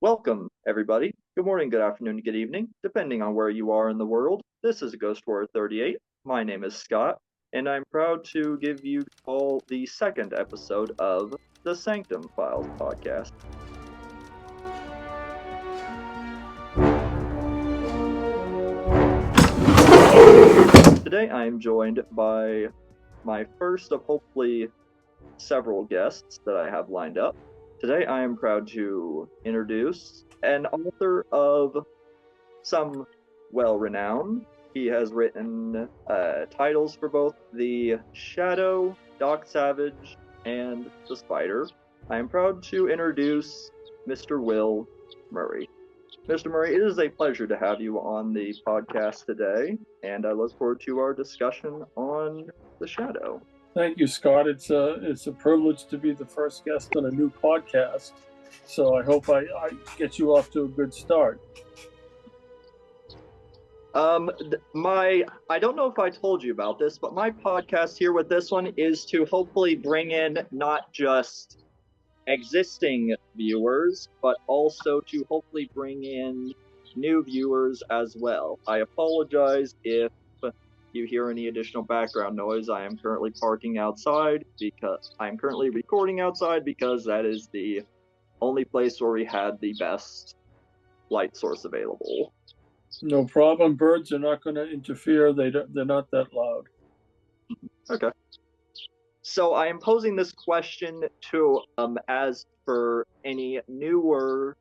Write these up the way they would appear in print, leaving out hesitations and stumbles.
Welcome, everybody. Good morning, good afternoon, good evening, depending on where you are in the world. This is Ghost War 38. My name is Scott, and I'm proud to give you all the second episode of the Sanctum Files podcast. Today I am joined by my first of hopefully several guests that I have lined up. Today I am proud to introduce an author of some well-renowned. He has written titles for both The Shadow, Doc Savage, and The Spider. I am proud to introduce Mr. Will Murray. Mr. Murray, it is a pleasure to have you on the podcast today, and I look forward to our discussion on The Shadow. Thank you, Scott. It's a privilege to be the first guest on a new podcast. So I hope I get you off to a good start. I don't know if I told you about this, but my podcast here with this one is to hopefully bring in not just existing viewers, but also to hopefully bring in new viewers as well. I apologize if you hear any additional background noise. I am currently parking outside because I'm currently recording outside because that is the only place where we had the best light source available. No problem. Birds are not going to interfere. They're not that loud. Okay. So I am posing this question to as for any newer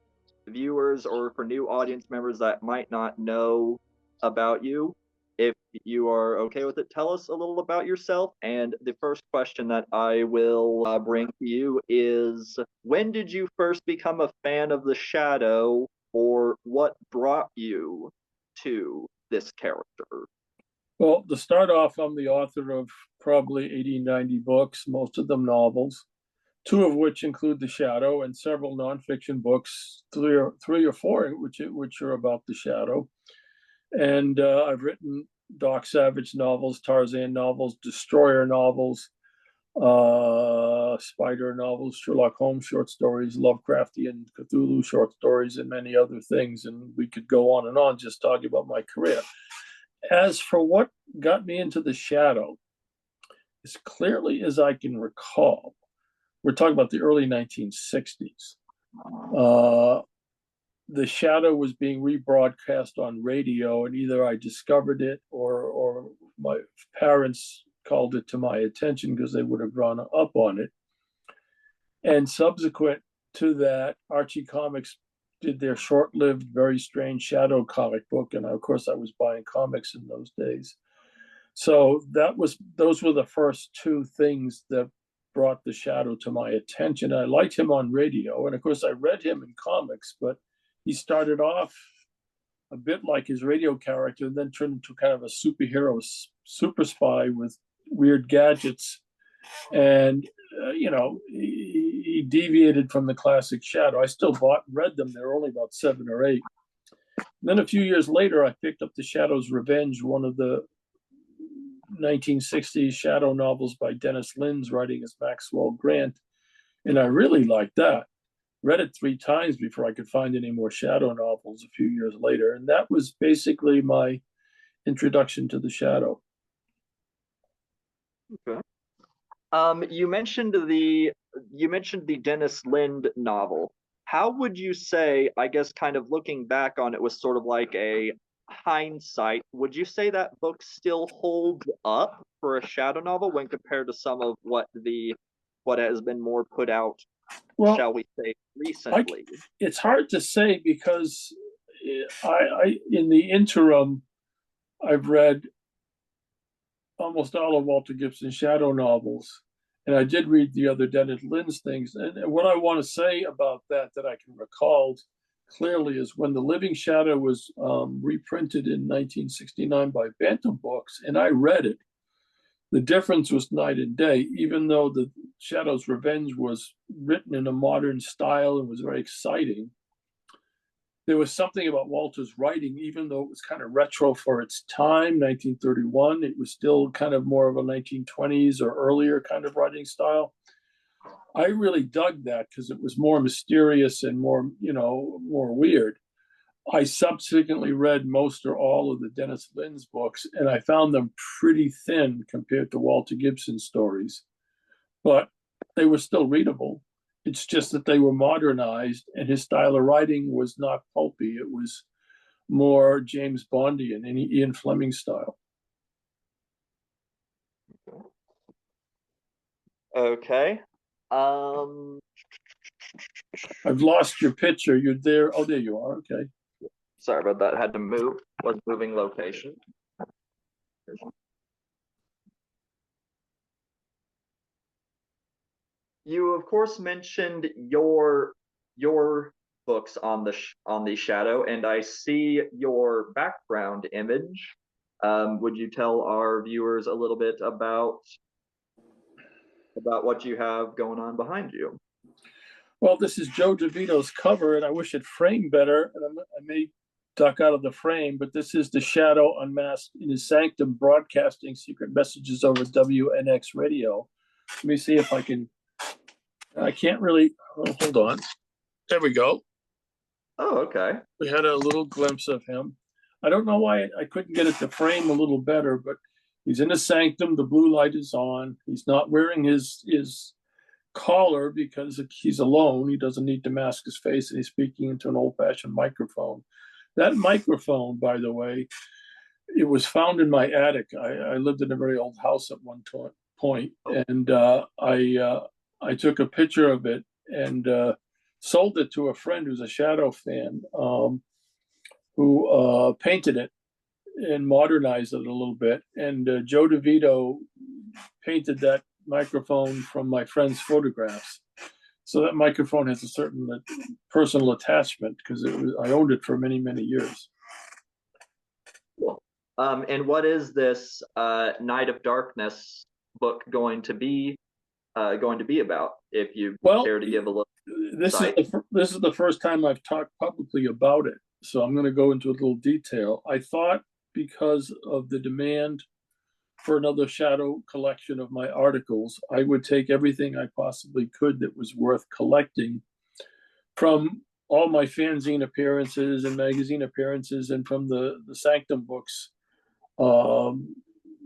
viewers or for new audience members that might not know about you. If you are okay with it, tell us a little about yourself. And the first question that I will bring to you is, when did you first become a fan of the Shadow, or what brought you to this character? Well, to start off, I'm the author of probably 80, 90 books, most of them novels, two of which include The Shadow, and several nonfiction books, three or four which are about The Shadow. And I've written Doc Savage novels, Tarzan novels, Destroyer novels, Spider novels, Sherlock Holmes short stories, Lovecraftian Cthulhu short stories, and many other things. And we could go on and on just talking about my career. As for what got me into The Shadow, as clearly as I can recall, we're talking about the early 1960s. The Shadow was being rebroadcast on radio, and either I discovered it or my parents called it to my attention because they would have grown up on it. And subsequent to that, Archie Comics did their short-lived, very strange Shadow comic book, and of course I was buying comics in those days. So those were the first two things that brought the Shadow to my attention. I liked him on radio, and of course I read him in comics, but he started off a bit like his radio character, and then turned into kind of a superhero, super spy with weird gadgets. And, he deviated from the classic Shadow. I still bought and read them. They were only about 7 or 8. Then a few years later, I picked up The Shadow's Revenge, one of the 1960s Shadow novels by Dennis Lynn's, writing as Maxwell Grant. And I really liked that. Read it 3 times before I could find any more Shadow novels a few years later. And that was basically my introduction to the Shadow. Okay. You mentioned the Dennis Lind novel. How would you say, I guess kind of looking back on it was sort of like a hindsight, would you say that book still holds up for a Shadow novel when compared to some of what has been more put out, shall we say, recently? It's hard to say because I in the interim, I've read almost all of Walter Gibson's Shadow novels, and I did read the other Dennis Lynn's things. And what I want to say about that I can recall clearly is when The Living Shadow was reprinted in 1969 by Bantam Books, and I read it, the difference was night and day. Even though The Shadow's Revenge was written in a modern style and was very exciting, there was something about Walter's writing, even though it was kind of retro for its time, 1931, it was still kind of more of a 1920s or earlier kind of writing style. I really dug that because it was more mysterious and more, more weird. I subsequently read most or all of the Dennis Lynn's books, and I found them pretty thin compared to Walter Gibson's stories, but they were still readable. It's just that they were modernized, and his style of writing was not pulpy. It was more James Bondian and Ian Fleming style. Okay. I've lost your picture. You're there. Oh, there you are. Okay. Sorry about that. Had to move. Was moving location. You of course mentioned your books on the shadow, and I see your background image. Would you tell our viewers a little bit about what you have going on behind you? Well, this is Joe DeVito's cover, and I wish it framed better. And I may duck out of the frame, but this is the Shadow unmasked in his Sanctum, broadcasting secret messages over WNX radio. Let me see if I can. I can't really. Oh, hold on. There we go. Oh, okay. We had a little glimpse of him. I don't know why I couldn't get it to frame a little better, but he's in a sanctum. The blue light is on. He's not wearing his collar because he's alone. He doesn't need to mask his face, and he's speaking into an old-fashioned microphone. That microphone, by the way, it was found in my attic. I lived in a very old house at one point, and I took a picture of it and sold it to a friend who's a Shadow fan, who painted it and modernized it a little bit. And Joe DeVito painted that microphone from my friend's photographs. So that microphone has a certain personal attachment because I owned it for many, many years. Cool. And what is this Night of Darkness book going to be about? If you care to give a little. This is the first time I've talked publicly about it, so I'm going to go into a little detail. I thought because of the demand for another Shadow collection of my articles, I would take everything I possibly could that was worth collecting from all my fanzine appearances and magazine appearances, and from the Sanctum books,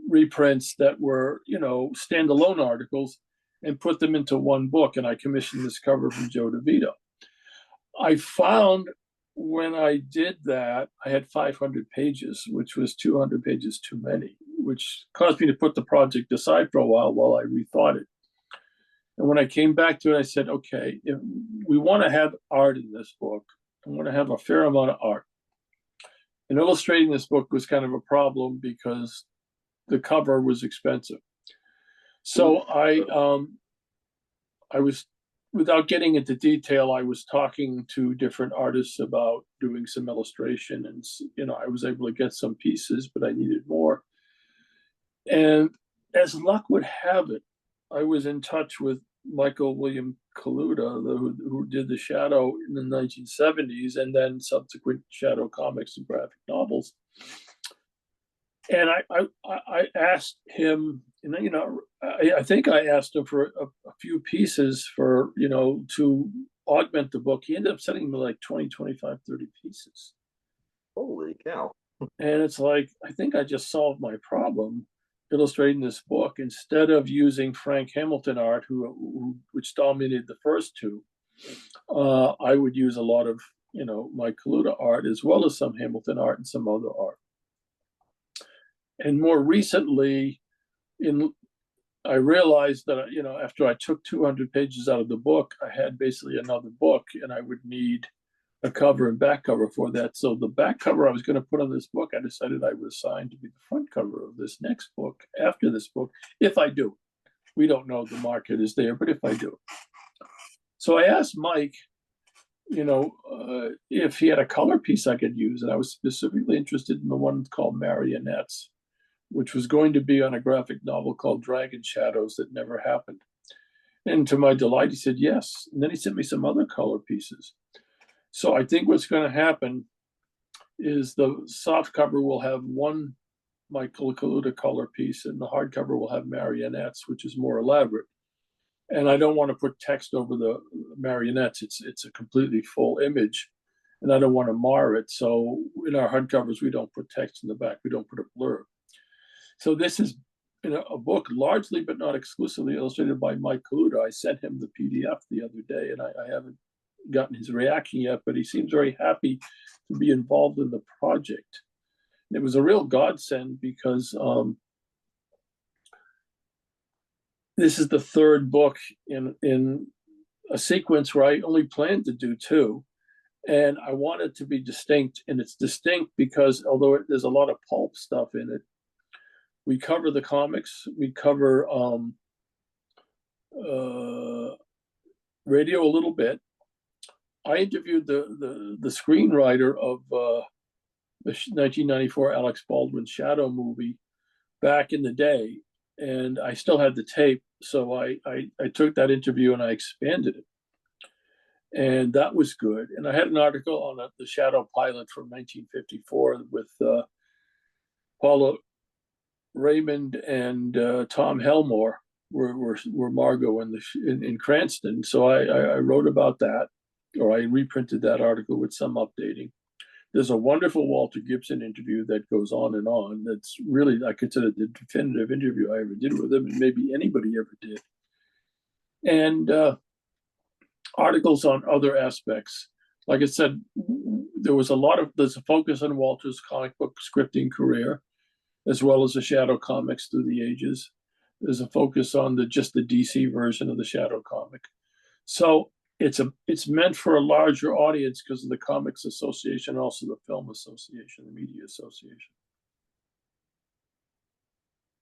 reprints that were, standalone articles, and put them into one book. And I commissioned this cover from Joe DeVito. I found when I did that, I had 500 pages, which was 200 pages too many, which caused me to put the project aside for a while I rethought it. And when I came back to it, I said, okay, if we want to have art in this book, I want to have a fair amount of art. And illustrating this book was kind of a problem because the cover was expensive. So I was, without getting into detail, I was talking to different artists about doing some illustration, and I was able to get some pieces, but I needed more. And as luck would have it, I was in touch with Michael William Kaluta, who did the Shadow in the 1970s, and then subsequent Shadow comics and graphic novels. And I asked him, I think I asked him for a few pieces for, to augment the book. He ended up sending me like 20, 25, 30 pieces. Holy cow. And it's like, I think I just solved my problem illustrating this book. Instead of using Frank Hamilton art, which dominated the first two, I would use a lot of, my Kaluta art, as well as some Hamilton art and some other art. And more recently, I realized that, after I took 200 pages out of the book, I had basically another book, and I would need a cover and back cover for that. So the back cover I was going to put on this book, I decided I would assign to be the front cover of this next book after this book, if I do. We don't know the market is there, but if I do. So I asked Mike, if he had a color piece I could use, and I was specifically interested in the one called Marionettes, which was going to be on a graphic novel called Dragon Shadows that never happened. And to my delight, he said yes. And then he sent me some other color pieces. So I think what's going to happen is the soft cover will have one Michael Kaluta color piece, and the hardcover will have Marionettes, which is more elaborate. and I don't want to put text over the marionettes. It's a completely full image, and I don't want to mar it. So in our hardcovers, we don't put text in the back. We don't put a blurb. So this is a book largely, but not exclusively, illustrated by Mike Cthulu. I sent him the PDF the other day, and I haven't gotten his reaction yet, but he seems very happy to be involved in the project. And it was a real godsend because this is the third book in a sequence where I only planned to do two. And I want it to be distinct. And it's distinct because although there's a lot of pulp stuff in it, we cover the comics, we cover radio a little bit. I interviewed the screenwriter of the 1994 Alex Baldwin Shadow movie back in the day, and I still had the tape. So I took that interview and I expanded it. And that was good. And I had an article on the Shadow pilot from 1954 with Paula Raymond and Tom Helmore were Margot in Cranston. So I wrote about that, or I reprinted that article with some updating. There's a wonderful Walter Gibson interview that goes on and on. That's really, I consider, the definitive interview I ever did with him, and maybe anybody ever did. And articles on other aspects. Like I said, there's a focus on Walter's comic book scripting career, as well as the Shadow comics through the ages. There's a focus on just the DC version of the Shadow comic. So it's meant for a larger audience because of the Comics Association, also the Film Association, the Media Association.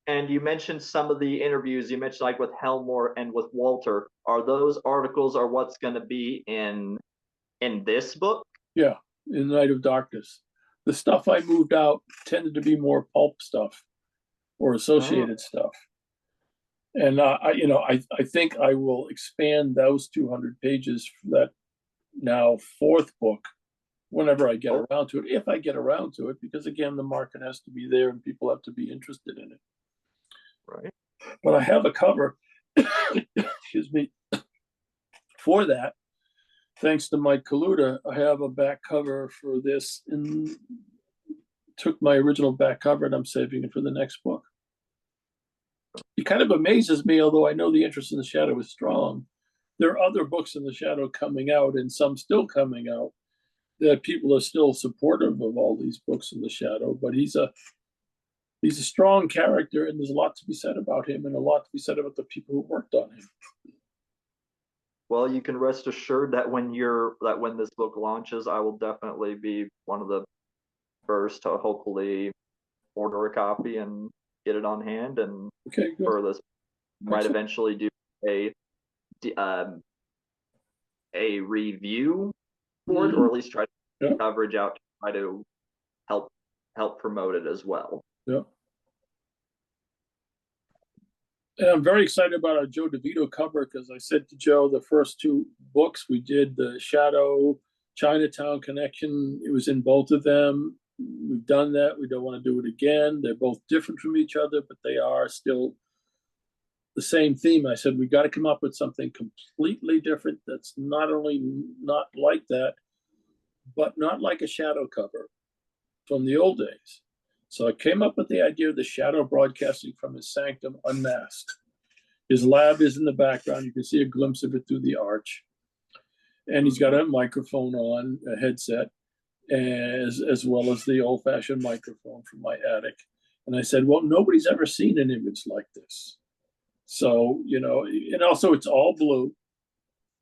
And you mentioned some of the interviews. You mentioned like with Helmore and with Walter. Are those articles are what's going to be in this book? Yeah, in Night of Darkness. The stuff I moved out tended to be more pulp stuff or associated stuff. And I think I will expand those 200 pages for that now fourth book whenever I get around to it, if I get around to it, because again, the market has to be there and people have to be interested in it. Right. But I have a cover, excuse me, for that. Thanks to Mike Cthulu, I have a back cover for this, and took my original back cover and I'm saving it for the next book. It kind of amazes me, although I know the interest in the Shadow is strong. There are other books in the Shadow coming out, and some still coming out, that people are still supportive of all these books in the Shadow. But he's a strong character, and there's a lot to be said about him, and a lot to be said about the people who worked on him. Well, you can rest assured that when this book launches, I will definitely be one of the first to hopefully order a copy and get it on hand. And okay, good. For this, might eventually do a review for it, or at least try to coverage out to try to help promote it as well. Yeah. And I'm very excited about our Joe DeVito cover, because I said to Joe, the first two books we did, the Shadow Chinatown connection, it was in both of them. We've done that. We don't want to do it again. They're both different from each other, but they are still the same theme. I said, we got to come up with something completely different that's not only not like that, but not like a Shadow cover from the old days. So I came up with the idea of the Shadow broadcasting from his Sanctum unmasked. His lab is in the background. You can see a glimpse of it through the arch. And he's got a microphone on, a headset, as well as the old-fashioned microphone from my attic. And I said, well, nobody's ever seen an image like this. So, and also it's all blue.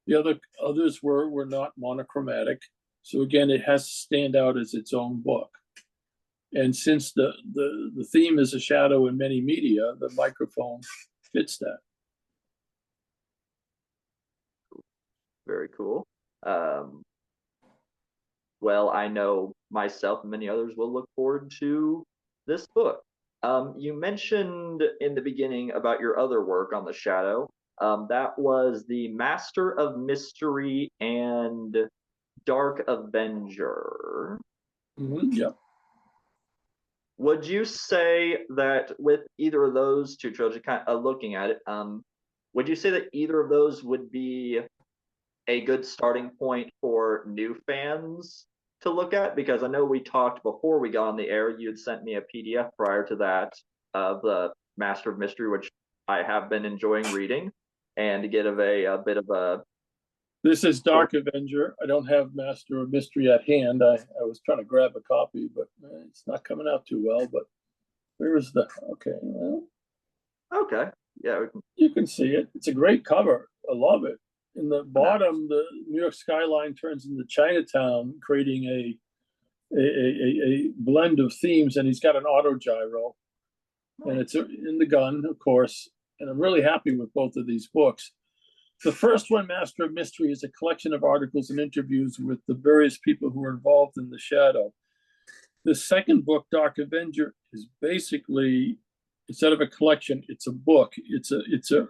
The others were not monochromatic. So again, it has to stand out as its own book. And since the theme is a shadow in many media, the microphone fits that. Very cool. Well, I know myself and many others will look forward to this book. You mentioned in the beginning about your other work on the Shadow. That was the Master of Mystery and Dark Avenger. Mm-hmm, yeah. Would you say that with either of those two trilogies, kind of looking at it, would you say that either of those would be a good starting point for new fans to look at? Because I know we talked before we got on the air, you had sent me a PDF prior to that of the Master of Mystery, which I have been enjoying reading, and to get a bit of a. This is Dark Avenger. I don't have Master of Mystery at hand. I was trying to grab a copy, but it's not coming out too well. But where is the? Okay, well, Okay, yeah, you can see it. It's a great cover. I love it. In the bottom, the New York skyline turns into Chinatown, creating a blend of themes. And he's got an auto gyro, and it's in the gun, of course. And I'm really happy with both of these books. The first one, Master of Mystery, is a collection of articles and interviews with the various people who are involved in the shadow. The second book, Dark Avenger, is basically, instead of a collection, it's a book. It's a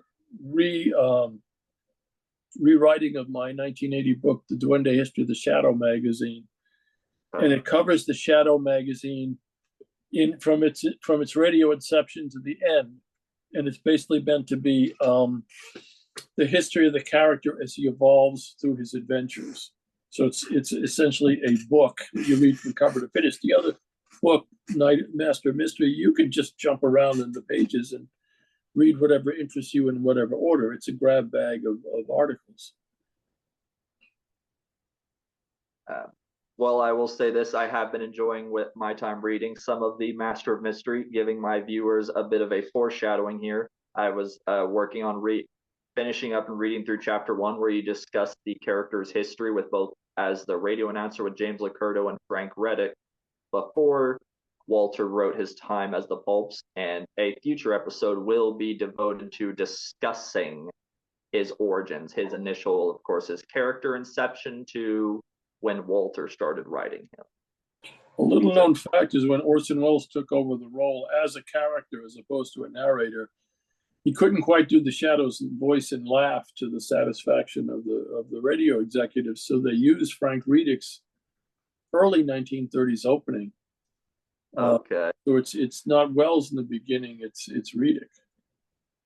rewriting of my 1980 book, The Duende History of the Shadow magazine, and it covers the Shadow magazine from its radio inception to the end, and it's basically meant to be the history of the character as he evolves through his adventures. So it's essentially a book you read from cover to finish. The other book, Master of Mystery, you can just jump around in the pages and read whatever interests you in whatever order. It's a grab bag of articles. Well, I will say this, I have been enjoying with my time reading some of the Master of Mystery, giving my viewers a bit of a foreshadowing here. I was working on finishing up and reading through chapter 1, where you discuss the character's history with both as the radio announcer with James Locurdo and Frank Reddick before Walter wrote his time as the Pulps, and a future episode will be devoted to discussing his origins, his initial, of course, his character inception to when Walter started writing him. A little known fact is when Orson Welles took over the role as a character as opposed to a narrator, he couldn't quite do the Shadow's voice and laugh to the satisfaction of the radio executives, so they used Frank Reddick's early 1930s opening. Okay. So it's not Wells in the beginning; it's Reddick.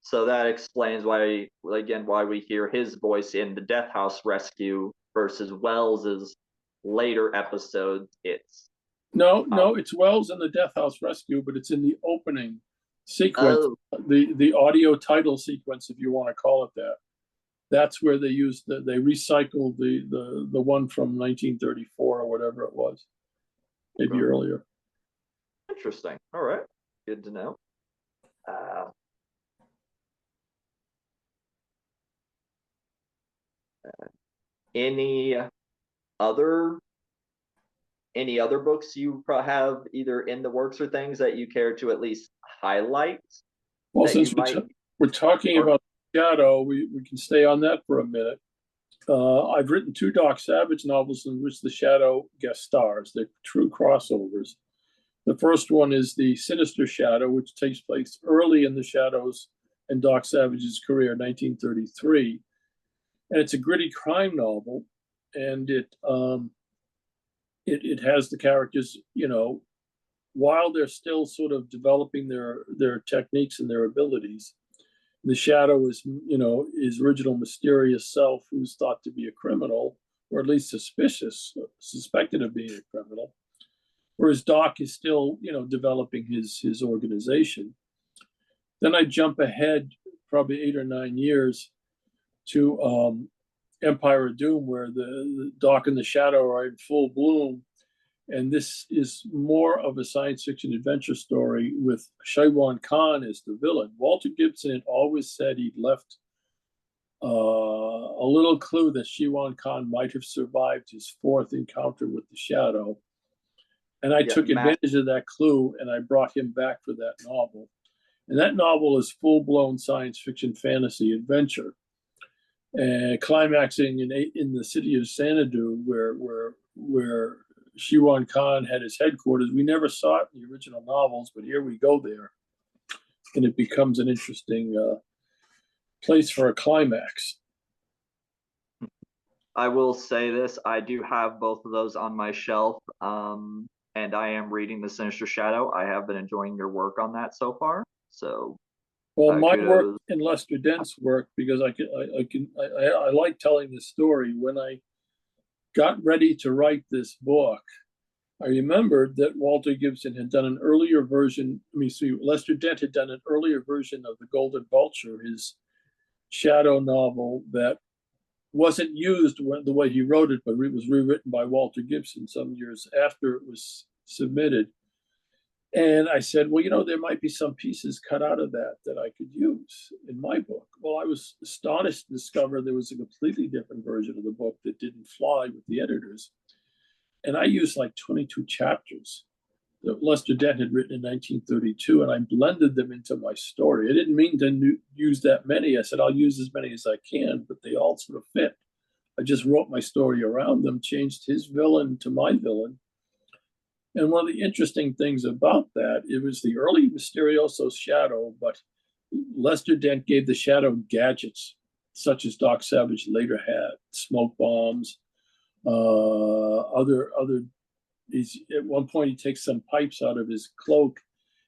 So that explains why we hear his voice in the Death House Rescue versus Wells's later episodes. It's it's Wells in the Death House Rescue, but it's in the opening sequence, the audio title sequence, if you want to call it that. That's where they recycled the one from 1934 or whatever it was, maybe earlier. Interesting. All right, good to know. Any other books you have either in the works or things that you care to at least highlight? Well, since we're talking about Shadow, we can stay on that for a minute. I've written 2 Doc Savage novels in which the Shadow guest stars. They're true crossovers. The first one is The Sinister Shadow, which takes place early in the Shadow's and Doc Savage's career, 1933. And it's a gritty crime novel, and it has the characters, while they're still sort of developing their techniques and their abilities. The Shadow is, his original mysterious self, who's thought to be a criminal, or at least suspected of being a criminal. Whereas Doc is still, developing his organization. Then I jump ahead probably 8 or 9 years to Empire of Doom, where the Doc and the Shadow are in full bloom. And this is more of a science fiction adventure story with Shaiwan Khan as the villain. Walter Gibson had always said he'd left a little clue that Shaiwan Khan might have survived his 4th encounter with the Shadow. And I took advantage of that clue, and I brought him back for that novel. And that novel is full-blown science fiction fantasy adventure, climaxing in the city of Xanadu, where Shaiwan Khan had his headquarters. We never saw it in the original novels, but here we go there. And it becomes an interesting place for a climax. I will say this, I do have both of those on my shelf, and I am reading The Sinister Shadow. I have been enjoying your work on that so far. So Well, my work Kudos. and Lester Dent's work, because I like telling this story. When I got ready to write this book, I remembered that Walter Gibson had done an earlier version. Lester Dent had done an earlier version of The Golden Vulture, his shadow novel that wasn't used the way he wrote it, but it was rewritten by Walter Gibson some years after it was submitted. And I said, well, there might be some pieces cut out of that I could use in my book. Well, I was astonished to discover there was a completely different version of the book that didn't fly with the editors. And I used like 22 chapters that Lester Dent had written in 1932, and I blended them into my story. I didn't mean to use that many. I said, I'll use as many as I can, but they all sort of fit. I just wrote my story around them, changed his villain to my villain. And one of the interesting things about that, it was the early Mysterioso Shadow, but Lester Dent gave the Shadow gadgets, such as Doc Savage later had, smoke bombs, other. At one point, he takes some pipes out of his cloak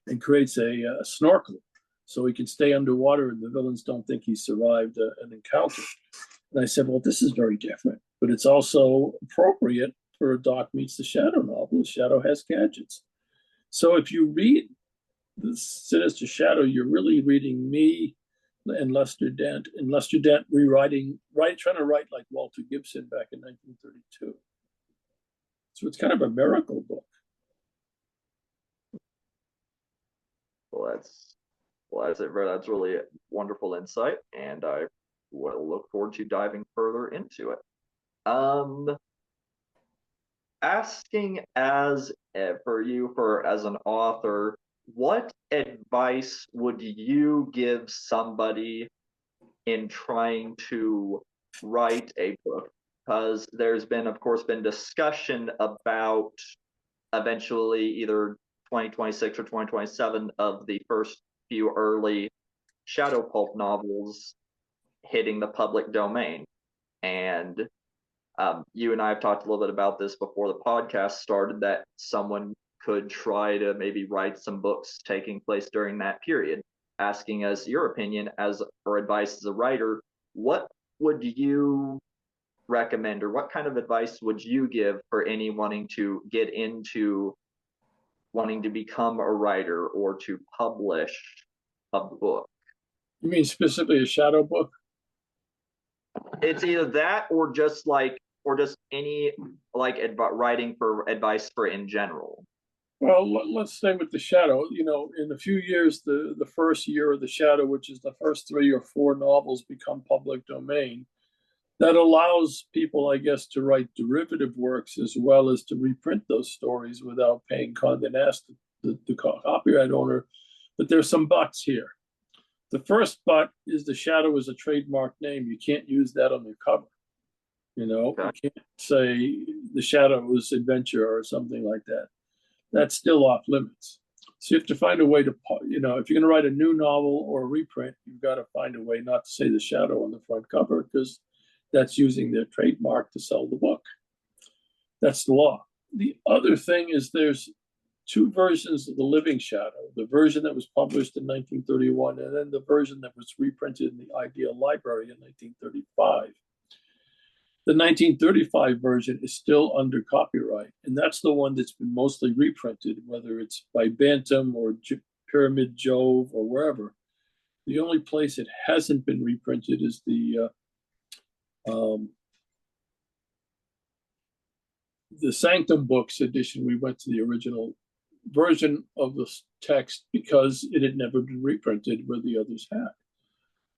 and creates a snorkel, so he can stay underwater, and the villains don't think he survived an encounter. And I said, well, this is very different, but it's also appropriate for a Doc Meets the Shadow novel. The Shadow has gadgets. So if you read the Sinister Shadow, you're really reading me and Lester Dent, trying to write like Walter Gibson back in 1932. So it's kind of a miracle book. That's really wonderful insight, and I will look forward to diving further into it. Asking as an author, what advice would you give somebody in trying to write a book? Because there's been, of course, discussion about eventually either 2026 or 2027 of the first few early shadow pulp novels hitting the public domain. And you and I have talked a little bit about this before the podcast started, that someone could try to maybe write some books taking place during that period. Asking as your opinion or advice as a writer, what would you recommend, or what kind of advice would you give for any wanting to become a writer or to publish a book? You mean specifically a shadow book? It's either that or just any writing for advice for in general. Well, let's stay with the Shadow. In a few years, the first year of the Shadow, which is the first 3 or 4 novels, become public domain. That allows people, I guess, to write derivative works as well as to reprint those stories without paying Condé Nast, the copyright owner. But there's some buts here. The first but is the Shadow is a trademark name. You can't use that on your cover. Okay. You can't say the Shadow's Adventure or something like that. That's still off limits. So you have to find a way to, if you're going to write a new novel or a reprint, you've got to find a way not to say the Shadow on the front cover, because that's using their trademark to sell the book. That's the law. The other thing is there's 2 versions of The Living Shadow, the version that was published in 1931 and then the version that was reprinted in the Ideal Library in 1935. The 1935 version is still under copyright, and that's the one that's been mostly reprinted, whether it's by Bantam or Pyramid Jove or wherever. The only place it hasn't been reprinted is the Sanctum Books edition. We went to the original version of the text because it had never been reprinted where the others had.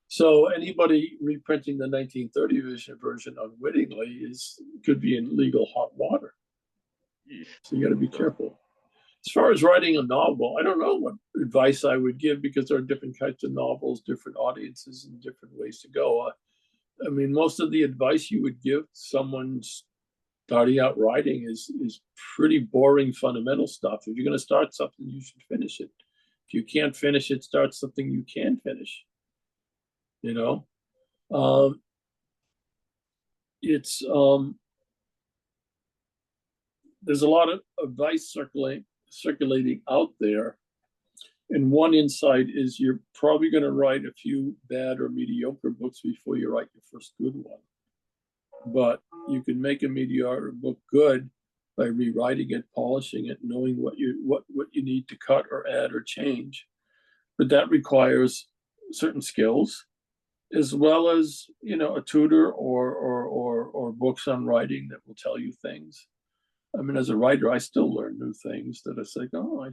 So anybody reprinting the 1930 version unwittingly could be in legal hot water. So you got to be careful. As far as writing a novel, I don't know what advice I would give, because there are different types of novels, different audiences, and different ways to go. I mean, most of the advice you would give someone starting out writing is pretty boring fundamental stuff. If you're going to start something, you should finish it. If you can't finish it, start something you can finish. There's a lot of advice circulating out there, And one insight is you're probably going to write a few bad or mediocre books before you write your first good one. But you can make a mediocre book good by rewriting it, polishing it, knowing what you need to cut or add or change. But that requires certain skills, as well as a tutor or books on writing that will tell you things. I mean, as a writer, I still learn new things that it's like, oh, I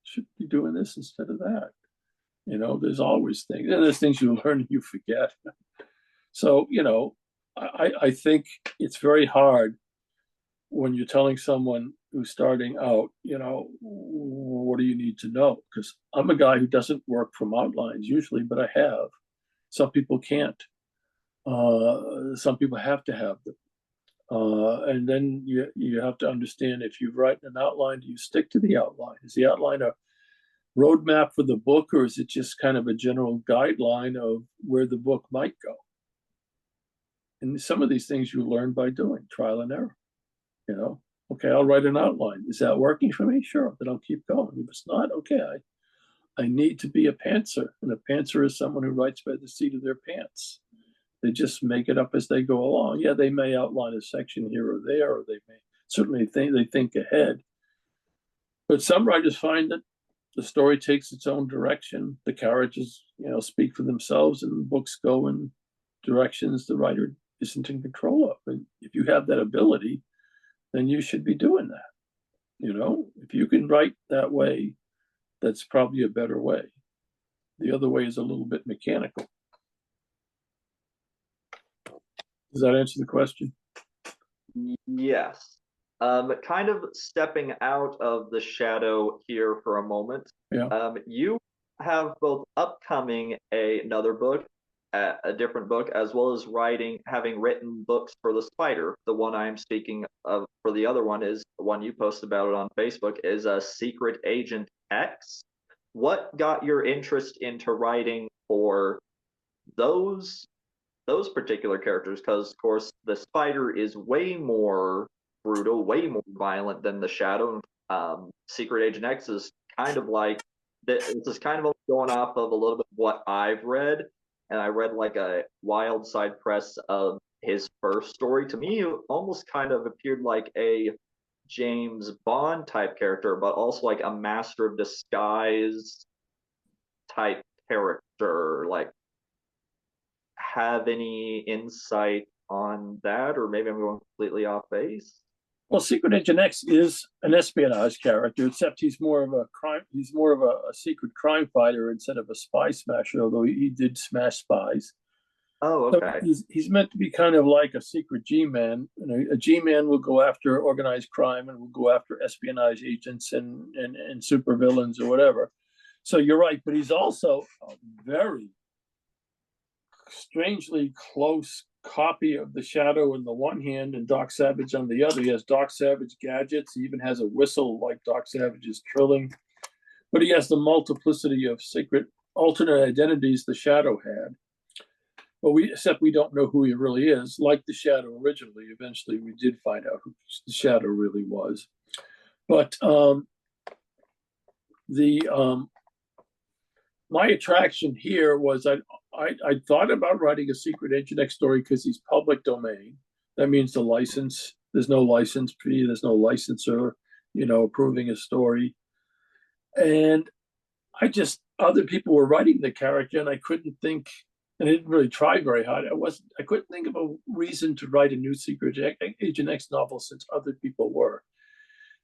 should be doing this instead of that. There's always things, and there's things you learn and you forget. So, I think it's very hard when you're telling someone who's starting out, what do you need to know? Because I'm a guy who doesn't work from outlines usually, but I have. Some people can't. Some people have to have them. And then you have to understand, if you write an outline, do you stick to the outline? Is the outline a roadmap for the book, or is it just kind of a general guideline of where the book might go? And some of these things you learn by doing trial and error. Okay, I'll write an outline. Is that working for me? Sure, then I'll keep going. If it's not, okay, I need to be a pantser. And a pantser is someone who writes by the seat of their pants. They just make it up as they go along. Yeah, they may outline a section here or there, or they may certainly think ahead. But some writers find that the story takes its own direction. The characters, speak for themselves, and books go in directions the writer isn't in control of. And if you have that ability, then you should be doing that. If you can write that way, that's probably a better way. The other way is a little bit mechanical. Does that answer the question? Yes. Kind of stepping out of the shadow here for a moment. Yeah. You have both upcoming another book, a different book, as well as having written books for the Spider. The one I'm speaking of for the other one is the one you posted about it on Facebook, is a Secret Agent X. What got your interest into writing for those particular characters? Because of course the Spider is way more brutal, way more violent than the Shadow. Secret Agent X is kind of like this is kind of going off of a little bit of what I've read, and I read like a wild side press of his first story. To me, it almost kind of appeared like a James Bond type character, but also like a master of disguise type character. Like, have any insight on that, or maybe I'm going completely off base? Well, Secret Agent X is an espionage character, except he's more of a secret crime fighter instead of a spy smasher, although he did smash spies. Oh, okay. So he's meant to be kind of like a secret G-man. A G-man will go after organized crime and will go after espionage agents and supervillains or whatever. So you're right, but he's also a very strangely close copy of the Shadow in the one hand and Doc Savage on the other. He has Doc Savage gadgets. He even has a whistle like Doc Savage's trilling. But he has the multiplicity of secret alternate identities the Shadow had. But except we don't know who he really is. Like the Shadow originally, eventually we did find out who the Shadow really was. But my attraction here was I thought about writing a Secret Agent X story because he's public domain. That means there's no license fee, there's no licensor, approving a story. And other people were writing the character, and I couldn't think, and I didn't really try very hard. I couldn't think of a reason to write a new Secret Agent X novel since other people were.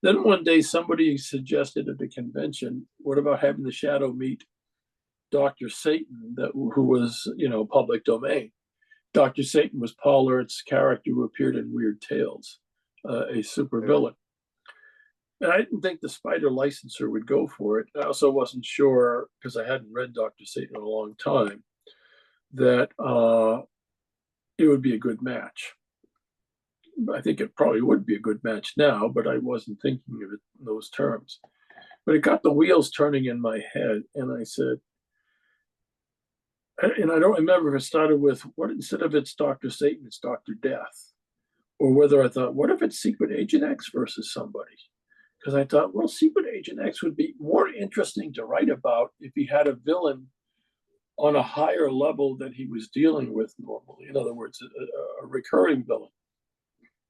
Then one day somebody suggested at a convention, what about having the Shadow meet Dr. Satan, who was, public domain. Dr. Satan was Paul Ernst's character who appeared in Weird Tales, a supervillain. And I didn't think the Spider licensor would go for it. I also wasn't sure, because I hadn't read Dr. Satan in a long time, that it would be a good match. I think it probably would be a good match now, but I wasn't thinking of it in those terms. But it got the wheels turning in my head, and I said, and I don't remember if it started with, what instead of it's Dr. Satan, it's Dr. Death. Or whether I thought, what if it's Secret Agent X versus somebody? because I thought, well, Secret Agent X would be more interesting to write about if he had a villain on a higher level than he was dealing with normally. In other words, a recurring villain.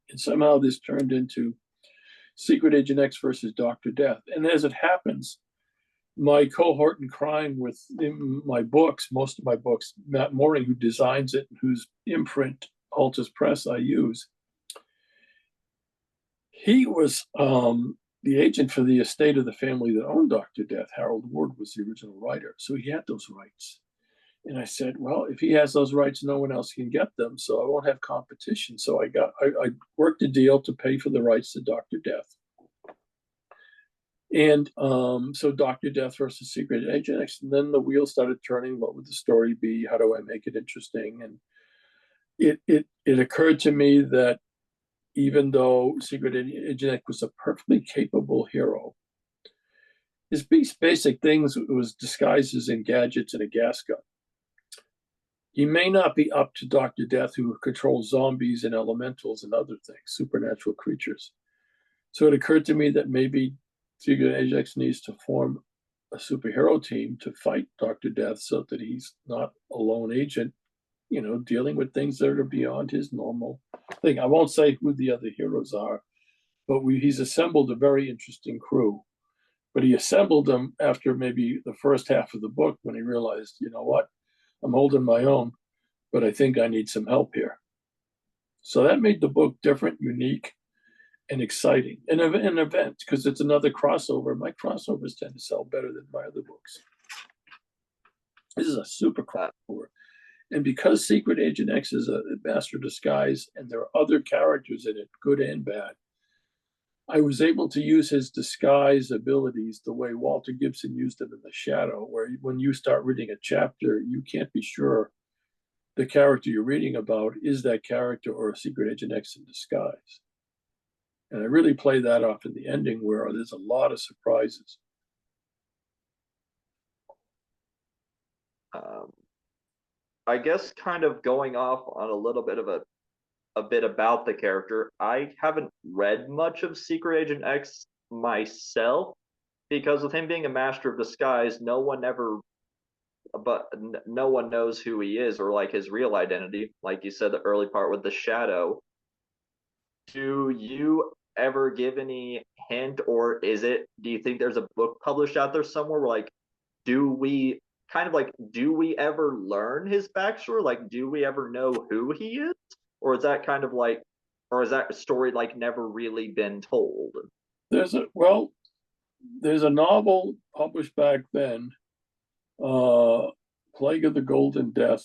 And somehow this turned into Secret Agent X versus Dr. Death. And as it happens, my cohort in crime with my books, most of my books, Matt Mooring, who designs it, whose imprint, Altus Press, I use, he was the agent for the estate of the family that owned Dr. Death. Harold Ward was the original writer, so he had those rights. And I said, well, if he has those rights, no one else can get them, so I won't have competition. So I worked a deal to pay for the rights to Dr. Death. And so Dr. Death versus Secret Agent X, and then the wheels started turning. What would the story be? How do I make it interesting? And it occurred to me that even though Secret Agent X was a perfectly capable hero, his basic things was disguises and gadgets and a gas gun. He may not be up to Dr. Death, who controls zombies and elementals and other things, supernatural creatures. So it occurred to me that maybe Secret Agent X needs to form a superhero team to fight Dr. Death so that he's not a lone agent, dealing with things that are beyond his normal thing. I won't say who the other heroes are, but he's assembled a very interesting crew. But he assembled them after maybe the first half of the book when he realized, you know what, I'm holding my own, but I think I need some help here. So that made the book different, unique, and exciting. And an event, because it's another crossover. My crossovers tend to sell better than my other books. This is a super crossover. And because Secret Agent X is a master disguise and there are other characters in it, good and bad, I was able to use his disguise abilities the way Walter Gibson used them in The Shadow, where when you start reading a chapter, you can't be sure the character you're reading about is that character or a Secret Agent X in disguise. And I really play that off in the ending where there's a lot of surprises. I guess kind of going off on a little bit of a bit about the character, I haven't read much of Secret Agent X myself because with him being a master of disguise, no one knows who he is or like his real identity. Like you said, the early part with the Shadow. Do you ever give any hint, or do you think there's a book published out there somewhere where like, do we ever learn his backstory? Like, do we ever know who he is? Or is that kind of like, or is that story like never really been told? There's a novel published back then, Plague of the Golden Death,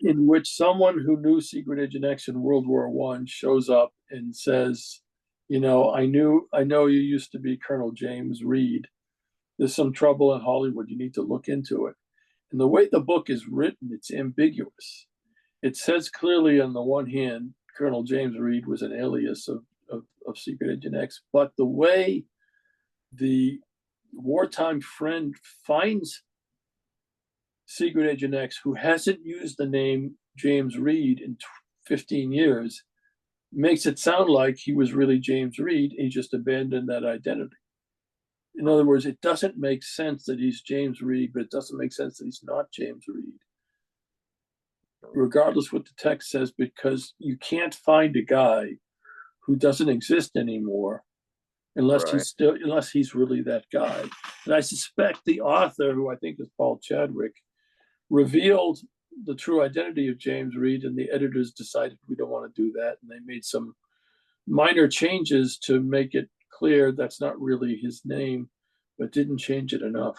in which someone who knew Secret Agent X in World War I shows up and says, I know you used to be Colonel James Reed. There's some trouble in Hollywood. You need to look into it. And the way the book is written, it's ambiguous. It says clearly on the one hand, Colonel James Reed was an alias of Secret Agent X, but the way the wartime friend finds Secret Agent X, who hasn't used the name James Reed in 15 years, makes it sound like he was really James Reed. He just abandoned that identity. In other words, it doesn't make sense that he's James Reed, but it doesn't make sense that he's not James Reed, regardless what the text says, because you can't find a guy who doesn't exist anymore unless he's really that guy. And I suspect the author, who I think is Paul Chadwick, revealed the true identity of James Reed, and the editors decided we don't want to do that, and they made some minor changes to make it clear that's not really his name, but didn't change it enough.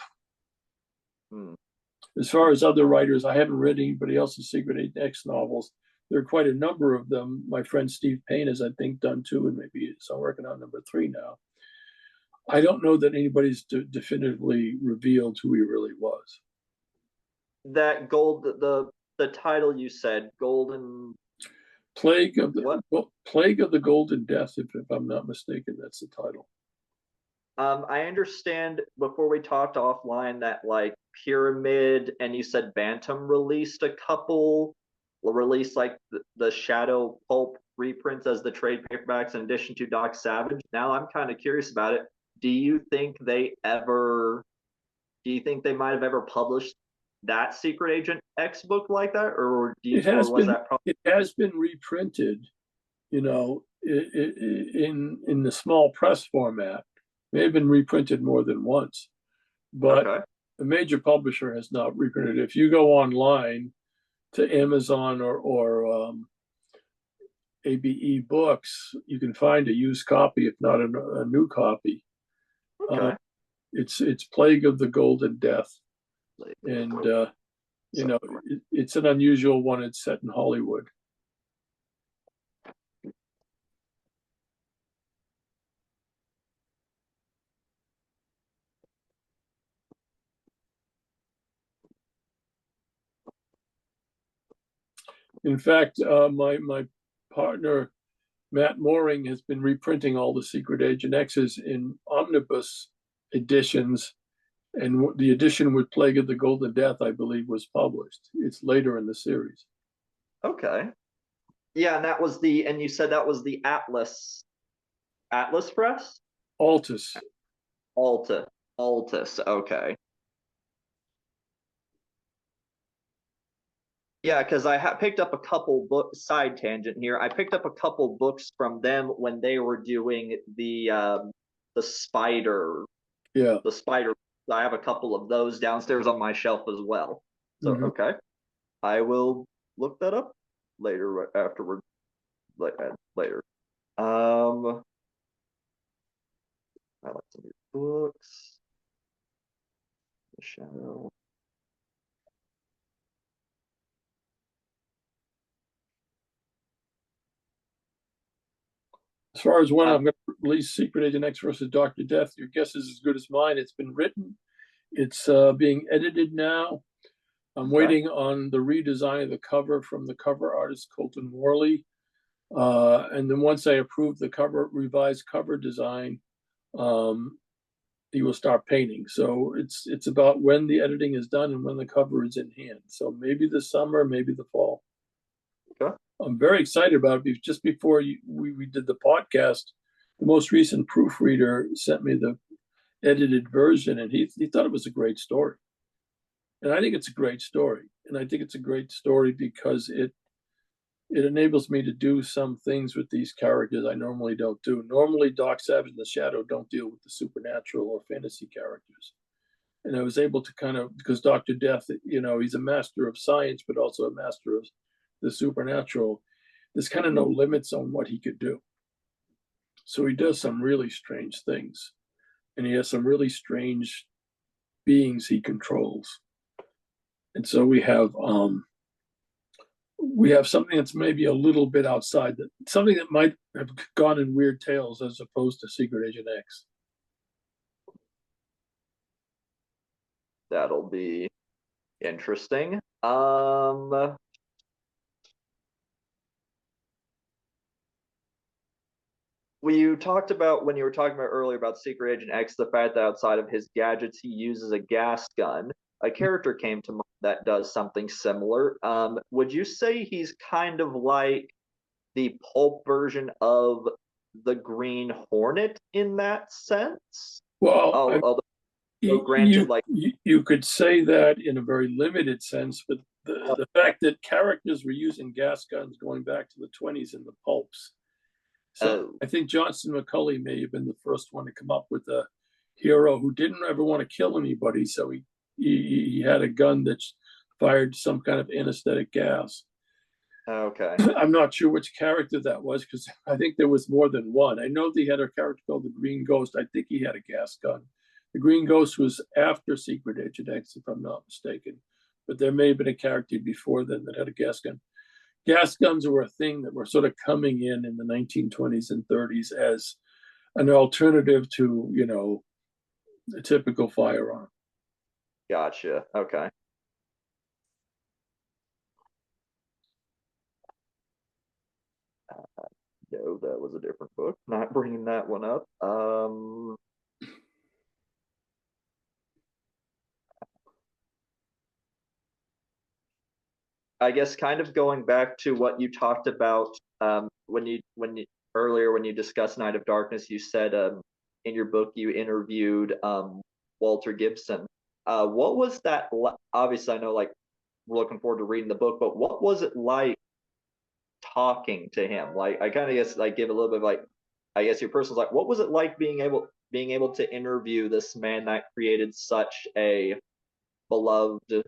As far as other writers, I haven't read anybody else's Secret Agent X novels. There are quite a number of them. My friend Steve Payne has, I think, done 2, and maybe I'm working on number 3 now. I don't know that anybody's definitively revealed who he really was. That the title you said, Golden Plague of the Golden Death, if I'm not mistaken, that's the title. I understand before we talked offline that like Pyramid and you said Bantam released like the Shadow Pulp reprints as the trade paperbacks in addition to Doc Savage. Now I'm kind of curious about it. Do you think they might have ever published that Secret Agent X book like that, or was that probably? It has been reprinted, in the small press format. May have been reprinted more than once, but Okay. a major publisher has not reprinted it. If you go online to Amazon or ABE Books, you can find a used copy, if not a new copy. Okay. It's Plague of the Golden Death, and it's an unusual one. It's set in Hollywood. In fact, my partner Matt Mooring has been reprinting all the Secret Agent X's in omnibus editions, and the edition with Plague of the Golden Death, I believe, was published. It's later in the series. Okay. Yeah, and you said that was the Atlas Press? Altus. Altus. Okay. Yeah, because I picked up a couple books. Side tangent here. I picked up a couple books from them when they were doing the spider. Yeah. The spider. I have a couple of those downstairs on my shelf as well. So okay, I will look that up later afterward. Later. I like some of your books. The Shadow. As far as when I'm going to release Secret Agent X versus Dr. Death, your guess is as good as mine. It's been written. It's being edited now. I'm waiting on the redesign of the cover from the cover artist, Colton Worley. And then once I approve the revised cover design, he will start painting. So it's about when the editing is done and when the cover is in hand. So maybe the summer, maybe the fall. Okay. I'm very excited about it. Just before we did the podcast, the most recent proofreader sent me the edited version, and he thought it was a great story. And I think it's a great story. And I think it's a great story because it enables me to do some things with these characters I normally don't do. Normally, Doc Savage and the Shadow don't deal with the supernatural or fantasy characters. And I was able to because Dr. Death, he's a master of science, but also a master of the supernatural. There's kind of no limits on what he could do. So he does some really strange things. And he has some really strange beings he controls. And so we have something that's maybe a little bit outside something that might have gone in Weird Tales as opposed to Secret Agent X. That'll be interesting. When you were talking about earlier about Secret Agent X, the fact that outside of his gadgets, he uses a gas gun. A character came to mind that does something similar. Would you say he's kind of like the pulp version of the Green Hornet in that sense? Well, granted, you could say that in a very limited sense, but the fact that characters were using gas guns going back to the 20s in the pulps. So I think Johnston McCulley may have been the first one to come up with a hero who didn't ever want to kill anybody. So he had a gun that fired some kind of anesthetic gas. Okay. I'm not sure which character that was because I think there was more than one. I know they had a character called the Green Ghost. I think he had a gas gun. The Green Ghost was after Secret Agent X, if I'm not mistaken. But there may have been a character before then that had a gas gun. Gas guns were a thing that were sort of coming in the 1920s and 30s as an alternative to, a typical firearm. Gotcha. Okay. No, that was a different book. Not bringing that one up. I guess kind of going back to what you talked about when you earlier when you discussed Night of Darkness, you said in your book you interviewed Walter Gibson. What was that? Obviously, I know like we're looking forward to reading the book, but what was it like talking to him? Like, I kind of guess like give a little bit of like, I guess your personal like, what was it like being able to interview this man that created such a beloved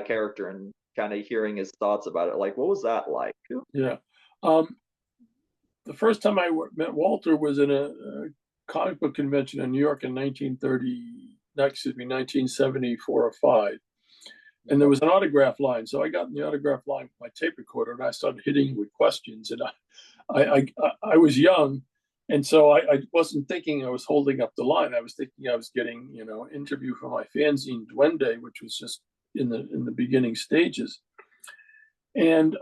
character and kind of hearing his thoughts about it? Like, what was that like? Yeah. The first time I met Walter was in a comic book convention in New York in 1974 or 5. And there was an autograph line. So I got in the autograph line with my tape recorder and I started hitting with questions. And I was young. And so I wasn't thinking I was holding up the line. I was thinking I was getting, an interview for my fanzine Duende, which was just in the beginning stages. And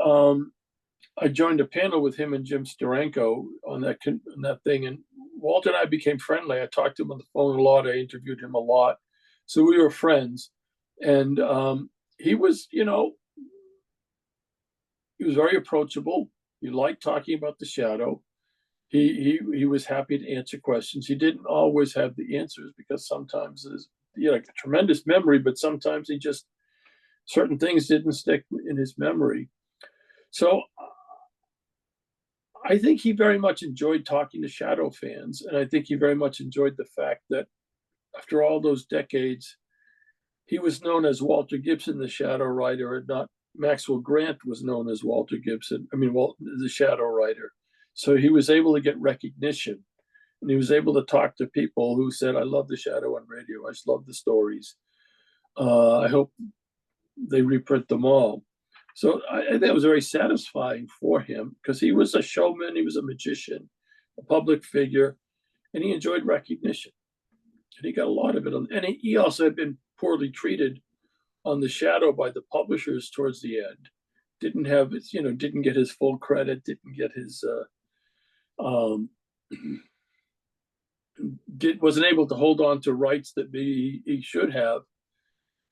I joined a panel with him and Jim Steranko on that thing. And Walter and I became friendly. I talked to him on the phone a lot. I interviewed him a lot. So we were friends. And he was, he was very approachable. He liked talking about the shadow. He was happy to answer questions. He didn't always have the answers because sometimes he had a tremendous memory, but sometimes certain things didn't stick in his memory. So I think he very much enjoyed talking to shadow fans. And I think he very much enjoyed the fact that after all those decades, he was known as Walter Gibson, the shadow writer, and not Maxwell Grant was known as Walter Gibson. I mean, the shadow writer. So he was able to get recognition. And he was able to talk to people who said, I love the shadow on radio. I just love the stories. I hope they reprint them all. So I think it was very satisfying for him because he was a showman, he was a magician, a public figure, and he enjoyed recognition. And he got a lot of it. And he also had been poorly treated on the shadow by the publishers towards the end. Didn't get his full credit, didn't get his wasn't able to hold on to rights that he should have,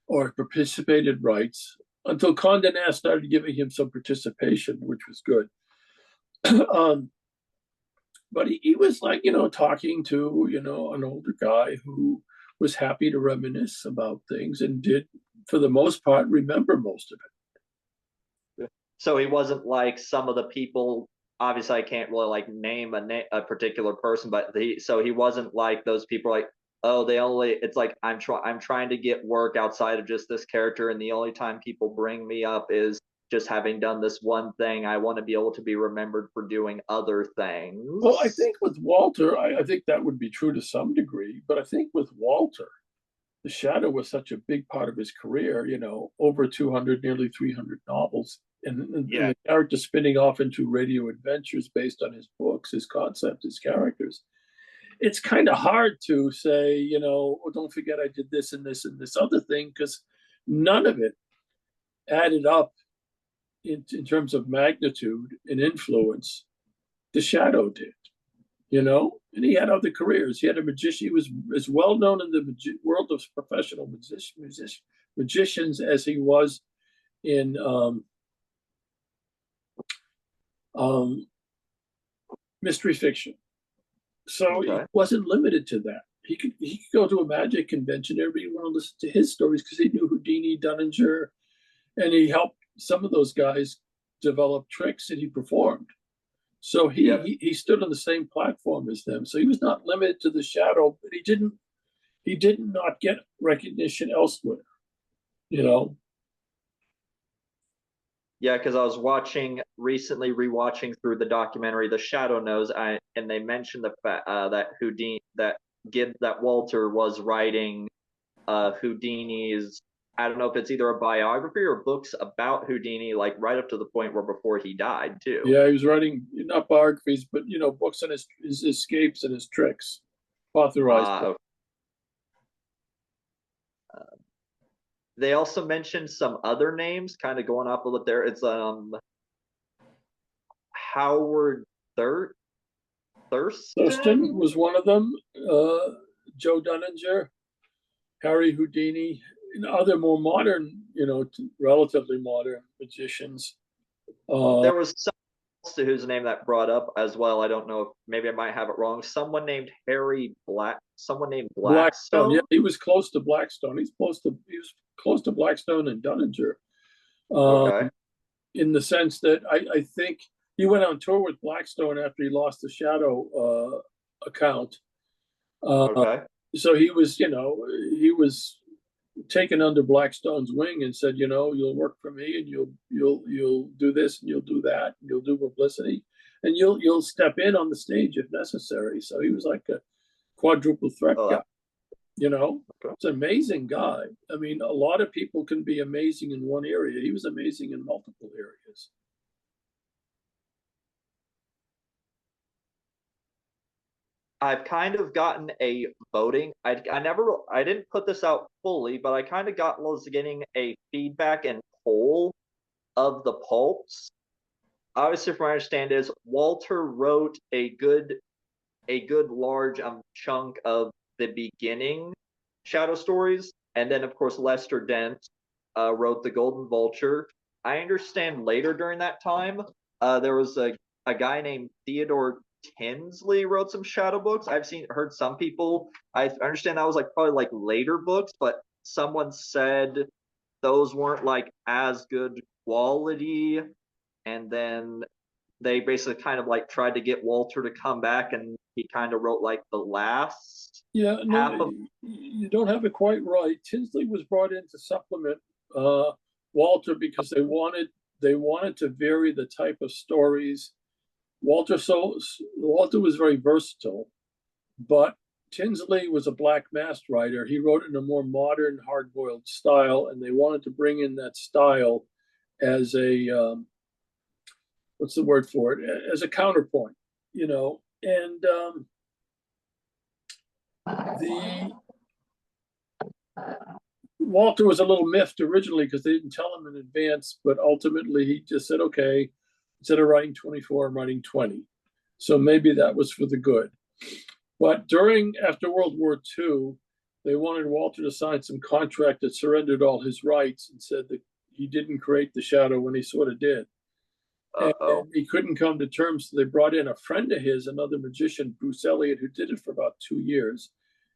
or participated rights, until Condé Nast started giving him some participation, which was good. But he was like, talking to, an older guy who was happy to reminisce about things and did, for the most part, remember most of it. So he wasn't like some of the people. Obviously, I can't really like name a particular person, but so he wasn't like those people like, oh, it's like I'm trying to get work outside of just this character, and the only time people bring me up is just having done this one thing. I want to be able to be remembered for doing other things. Well, I think with Walter, I think that would be true to some degree, but I think with Walter, the shadow was such a big part of his career, over 200, nearly 300 novels, and the character spinning off into radio adventures based on his books, his concept, his characters. It's kind of hard to say, oh, don't forget I did this and this and this other thing, because none of it added up in terms of magnitude and influence. The shadow did, and he had other careers. He had a magician. He was as well known in the world of professional magicians as he was in mystery fiction. So He wasn't limited to that. He could go to a magic convention. Everybody would want to listen to his stories because he knew Houdini, Dunninger, and he helped some of those guys develop tricks that he performed. So he stood on the same platform as them. So he was not limited to the shadow, but he did not get recognition elsewhere. Yeah, because I was recently rewatching through the documentary The Shadow Knows, and they mentioned the fact that Walter was writing Houdini's, I don't know if it's either a biography or books about Houdini, like right up to the point where before he died too. Yeah, he was writing not biographies, but books on his escapes and his tricks, authorized. They also mentioned some other names, kind of going off a little bit there. It's Howard Thurston was one of them. Joe Dunninger, Harry Houdini. other more modern, relatively modern magicians. There was someone else whose name that brought up as well. I don't know if maybe I might have it wrong. Someone named Blackstone, yeah, Blackstone. he was close to Blackstone. He was close to Blackstone and Dunninger, Okay. in the sense that I think he went on tour with Blackstone after he lost the Shadow account. Uh, Okay. so he was taken under Blackstone's wing and said, you'll work for me, and you'll do this and you'll do that, and you'll do publicity, and you'll step in on the stage if necessary. So he was like a quadruple threat Oh, guy. okay. It's an amazing guy. I mean, a lot of people can be amazing in one area. He was amazing in multiple areas. I've kind of gotten a voting. I didn't put this out fully, but I kind of was getting a feedback and poll of the pulps. Obviously, from what I understand, is Walter wrote a good large chunk of the beginning Shadow stories, and then of course Lester Dent wrote the Golden Vulture. I understand later during that time, there was a guy named Theodore Tinsley wrote some shadow books. Heard some people. I understand that was like probably like later books, but someone said those weren't like as good quality. And then they basically kind of like tried to get Walter to come back, and he kind of wrote like the last Yeah, no, half of. you don't have it quite right. Tinsley was brought in to supplement Walter because they wanted to vary the type of stories. Walter was very versatile, but Tinsley was a black masked writer. He wrote in a more modern, hard-boiled style, and they wanted to bring in that style as a what's the word for it? As a counterpoint, And the Walter was a little miffed originally because they didn't tell him in advance, but ultimately he just said, "Okay, instead of writing 24, I'm writing 20." So maybe that was for the good. But after World War II, they wanted Walter to sign some contract that surrendered all his rights and said that he didn't create the Shadow when he sort of did. Uh-oh. And he couldn't come to terms. So they brought in a friend of his, another magician, Bruce Elliott, who did it for about 2 years.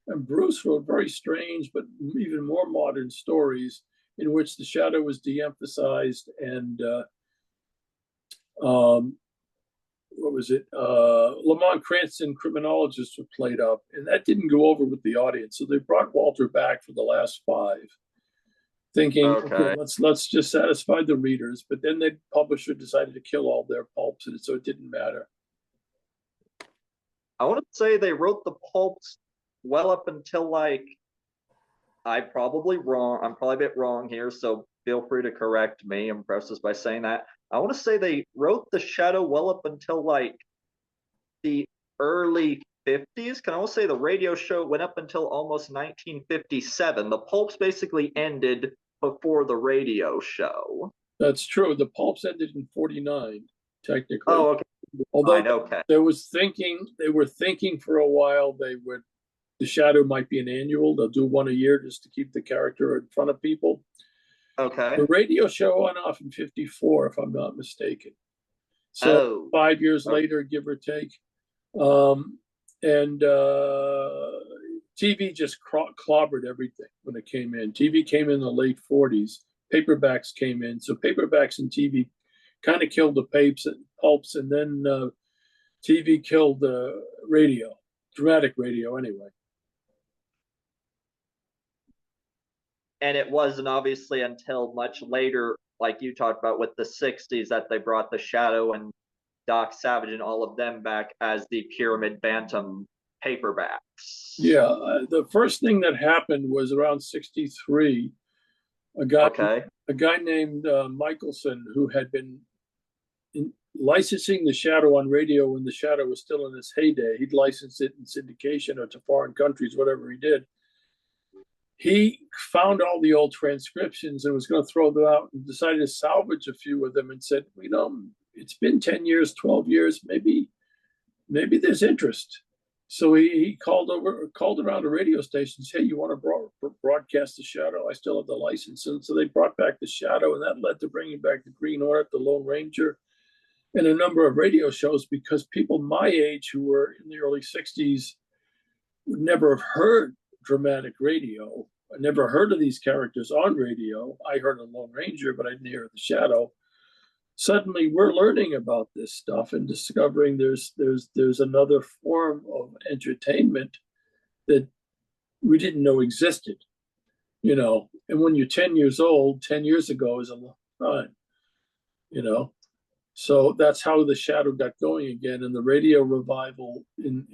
And Bruce wrote very strange, but even more modern stories in which the Shadow was de-emphasized and what was it? Lamont Cranston criminologists were played up, and that didn't go over with the audience. So they brought Walter back for the last 5, thinking, okay, Okay. let's just satisfy the readers. But then the publisher decided to kill all their pulps, and so it didn't matter. I want to say they wrote the pulps well up until like I'm probably wrong. I'm probably a bit wrong here, so feel free to correct me and preface this by saying that. I want to say they wrote the Shadow well up until like the early 50s. Can I also say the radio show went up until almost 1957? The pulps basically ended before the radio show. That's true. The pulps ended in 49, technically. Oh, okay. Although Okay. they were thinking for a while the Shadow might be an annual. They'll do one a year just to keep the character in front of people. Okay. The radio show went off in 54, if I'm not mistaken. So 5 years later, give or take. And TV just clobbered everything when it came in. TV came in the late 40s. Paperbacks came in. So paperbacks and TV kind of killed the pulps, and then TV killed the radio, dramatic radio anyway. And it wasn't obviously until much later, like you talked about with the 60s, that they brought the Shadow and Doc Savage and all of them back as the Pyramid Bantam paperbacks. Yeah, the first thing that happened was around 63. A guy named Michelson, who had been licensing the Shadow on radio when the Shadow was still in its heyday. He'd license it in syndication or to foreign countries, whatever he did. He found all the old transcriptions and was going to throw them out, and decided to salvage a few of them and said, it's been 10 years, 12 years, maybe there's interest. So he called around to radio stations. Hey, you want to broadcast the Shadow? I still have the license, and so they brought back the Shadow, and that led to bringing back the Green Hornet, the Lone Ranger, and a number of radio shows because people my age who were in the early '60s would never have heard dramatic radio. I never heard of these characters on radio. I heard of Lone Ranger, but I didn't hear of the Shadow. Suddenly we're learning about this stuff and discovering there's another form of entertainment that we didn't know existed, you know. And when you're 10 years old, 10 years ago is a long time, you know. So that's how the Shadow got going again, and the radio revival in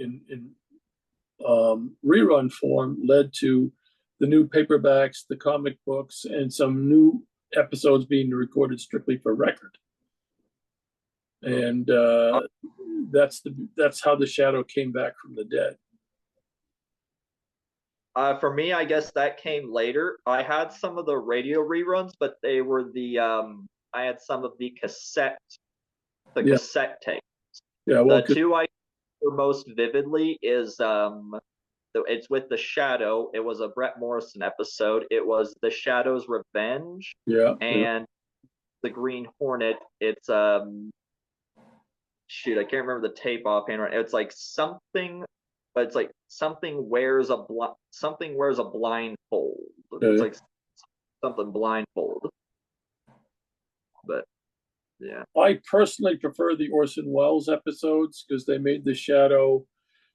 rerun form led to the new paperbacks, the comic books, and some new episodes being recorded strictly for record. And that's how the Shadow came back from the dead. For me, I guess that came later. I had some of the radio reruns, but they were I had some of the cassette tapes. Yeah, well, the two I remember most vividly is it's with the Shadow. It was a Brett Morrison episode. It was the Shadow's Revenge. And the Green Hornet. It's shoot, I can't remember the tape offhand. Right, it's like something, but it's like something wears a blindfold. Okay. It's like something blindfold. But yeah, I personally prefer the Orson Welles episodes because they made the Shadow.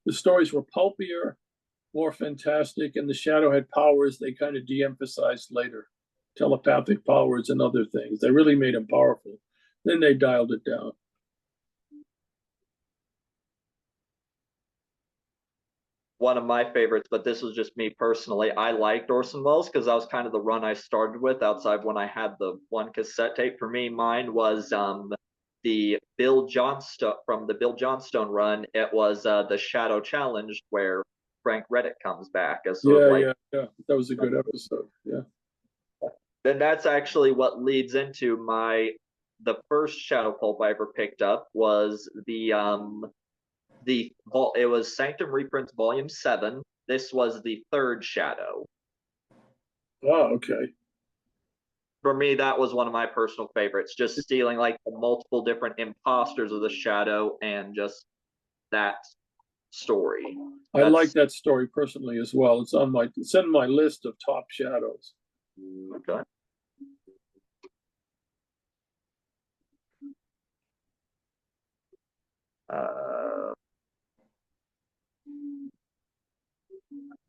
The stories were pulpier, more fantastic, and the Shadow had powers they kind of de-emphasized later, telepathic powers and other things. They really made him powerful. Then they dialed it down. one of my favorites, but this was just me personally. I liked Orson Welles because that was kind of the run I started with outside when I had the one cassette tape. For me, mine was the Bill Johnstone from the Bill Johnstone run. It was the Shadow Challenge where Frank Reddick comes back as sort of like yeah. That was a good episode. Yeah. And that's actually what leads into the first Shadow pulp I ever picked up was it was Sanctum reprints volume 7. This was the third Shadow. Oh, okay. For me, that was one of my personal favorites, just stealing like the multiple different imposters of the Shadow and just that story. I like that story personally as well. It's in my list of top Shadows. Okay.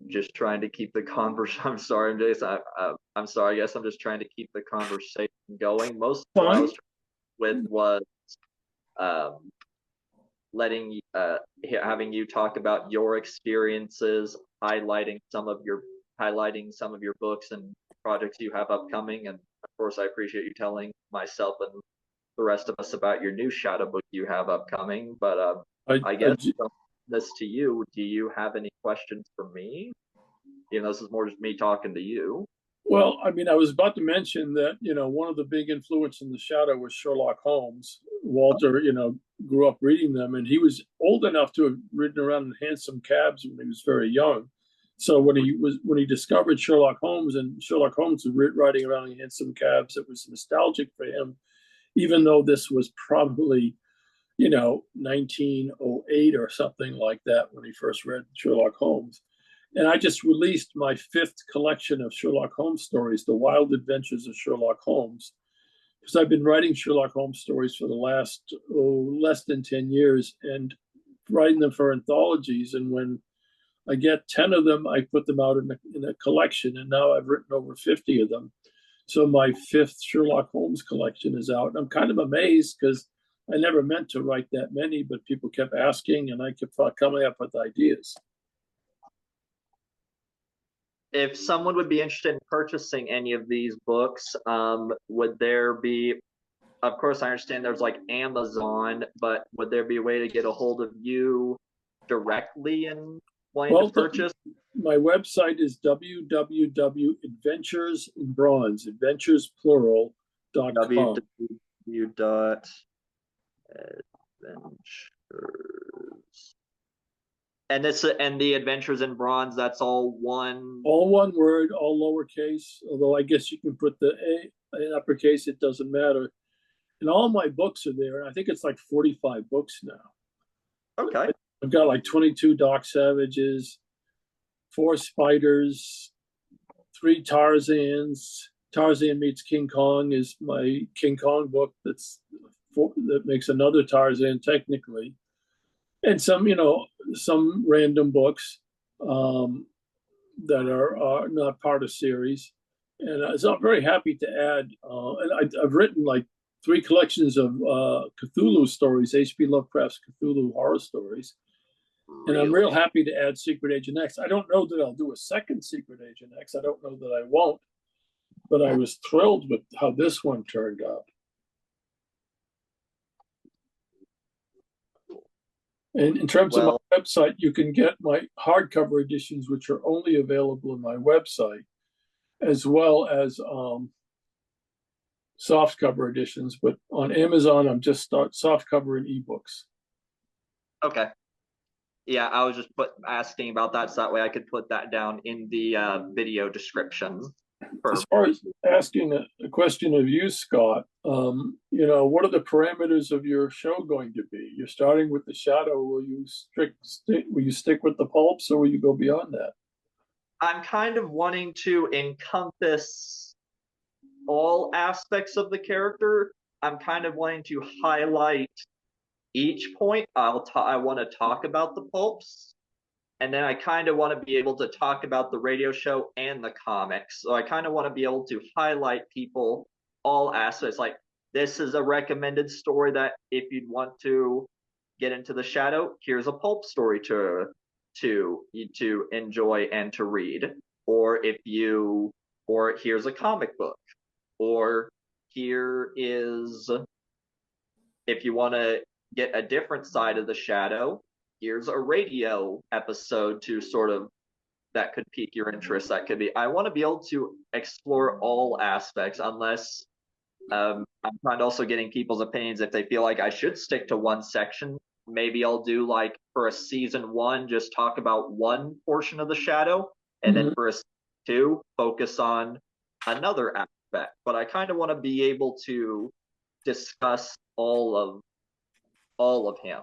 Just trying to keep the conversation. I'm sorry, Jason. I'm sorry. I guess I'm just trying to keep the conversation going. Most of what I was with was having you talk about your experiences, highlighting some of your books and projects you have upcoming, and of course, I appreciate you telling myself and the rest of us about your new Shadow book you have upcoming. But I guess this to you. Do you have any questions for me? This is more just me talking to you. Well, I mean, I was about to mention that, one of the big influences in the Shadow was Sherlock Holmes. Walter, grew up reading them, and he was old enough to have ridden around in hansom cabs when he was very young. So when he discovered Sherlock Holmes, and Sherlock Holmes was riding around in hansom cabs, it was nostalgic for him, even though this was probably 1908 or something like that when he first read Sherlock Holmes. And I just released my 5th collection of Sherlock Holmes stories, The Wild Adventures of Sherlock Holmes, because I've been writing Sherlock Holmes stories for the last less than 10 years and writing them for anthologies. And when I get 10 of them, I put them out in a collection. And now I've written over 50 of them. So my 5th Sherlock Holmes collection is out. And I'm kind of amazed because I never meant to write that many, but people kept asking and I kept coming up with ideas. If someone would be interested in purchasing any of these books, would there be, of course I understand there's like Amazon, but would there be a way to get a hold of you directly and wanting to purchase? My website is www.adventuresinbronze, adventures plural.com. www.adventures. and the Adventures in Bronze, that's all one. All one word, all lowercase, although I guess you can put the A in uppercase, it doesn't matter. And all my books are there, and I think it's like 45 books now. Okay. I've got like 22 Doc Savages, 4 Spiders, 3 Tarzans. Tarzan Meets King Kong is my King Kong book that makes another Tarzan technically. And some random books that are not part of series. And so I'm very happy to add, and I've written like 3 collections of Cthulhu stories, H.P. Lovecraft's Cthulhu horror stories. And I'm real happy to add Secret Agent X. I don't know that I'll do a second Secret Agent X. I don't know that I won't, but I was thrilled with how this one turned out. And in terms of my website, you can get my hardcover editions, which are only available on my website, as well as softcover editions. But on Amazon, I'm just softcover and ebooks. Okay. Yeah, I was just asking about that, so that way I could put that down in the video description. As far as asking a question of you, Scott, what are the parameters of your show going to be? You're starting with the Shadow. Will you stick with the pulps, or will you go beyond that? I'm kind of wanting to encompass all aspects of the character. I'm kind of wanting to highlight each point. I want to talk about the pulps, and then I kind of want to be able to talk about the radio show and the comics. So I kind of want to be able to highlight people, all aspects. Like, this is a recommended story that if you'd want to get into the Shadow, here's a pulp story to enjoy and to read. Or here's a comic book. Or here is, if you want to get a different side of the Shadow, here's a radio episode that could pique your interest. That could be, I want to be able to explore all aspects, unless I'm trying to also getting people's opinions. If they feel like I should stick to one section, maybe I'll do, like, for a season 1, just talk about one portion of the Shadow, and then for a season 2, focus on another aspect. But I kind of want to be able to discuss all of him.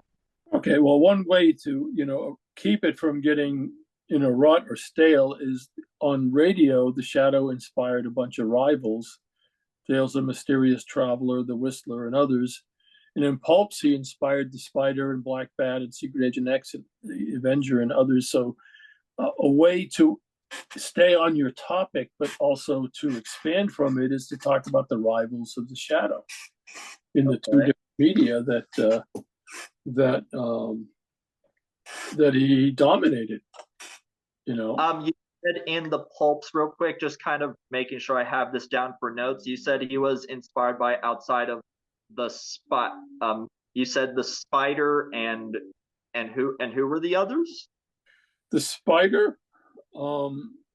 Okay, well, one way to keep it from getting in a rut or stale is, on radio, the Shadow inspired a bunch of rivals, Tales of Mysterious Traveler, The Whistler, and others. And in pulps, he inspired the Spider and Black Bat and Secret Agent X and the Avenger and others. So a way to stay on your topic, but also to expand from it, is to talk about the rivals of the Shadow in the 2 different media that he dominated. You said in the pulps, real quick, just kind of making sure I have this down for notes. You said he was inspired by, outside of the spot. You said the Spider and who were the others? The Spider,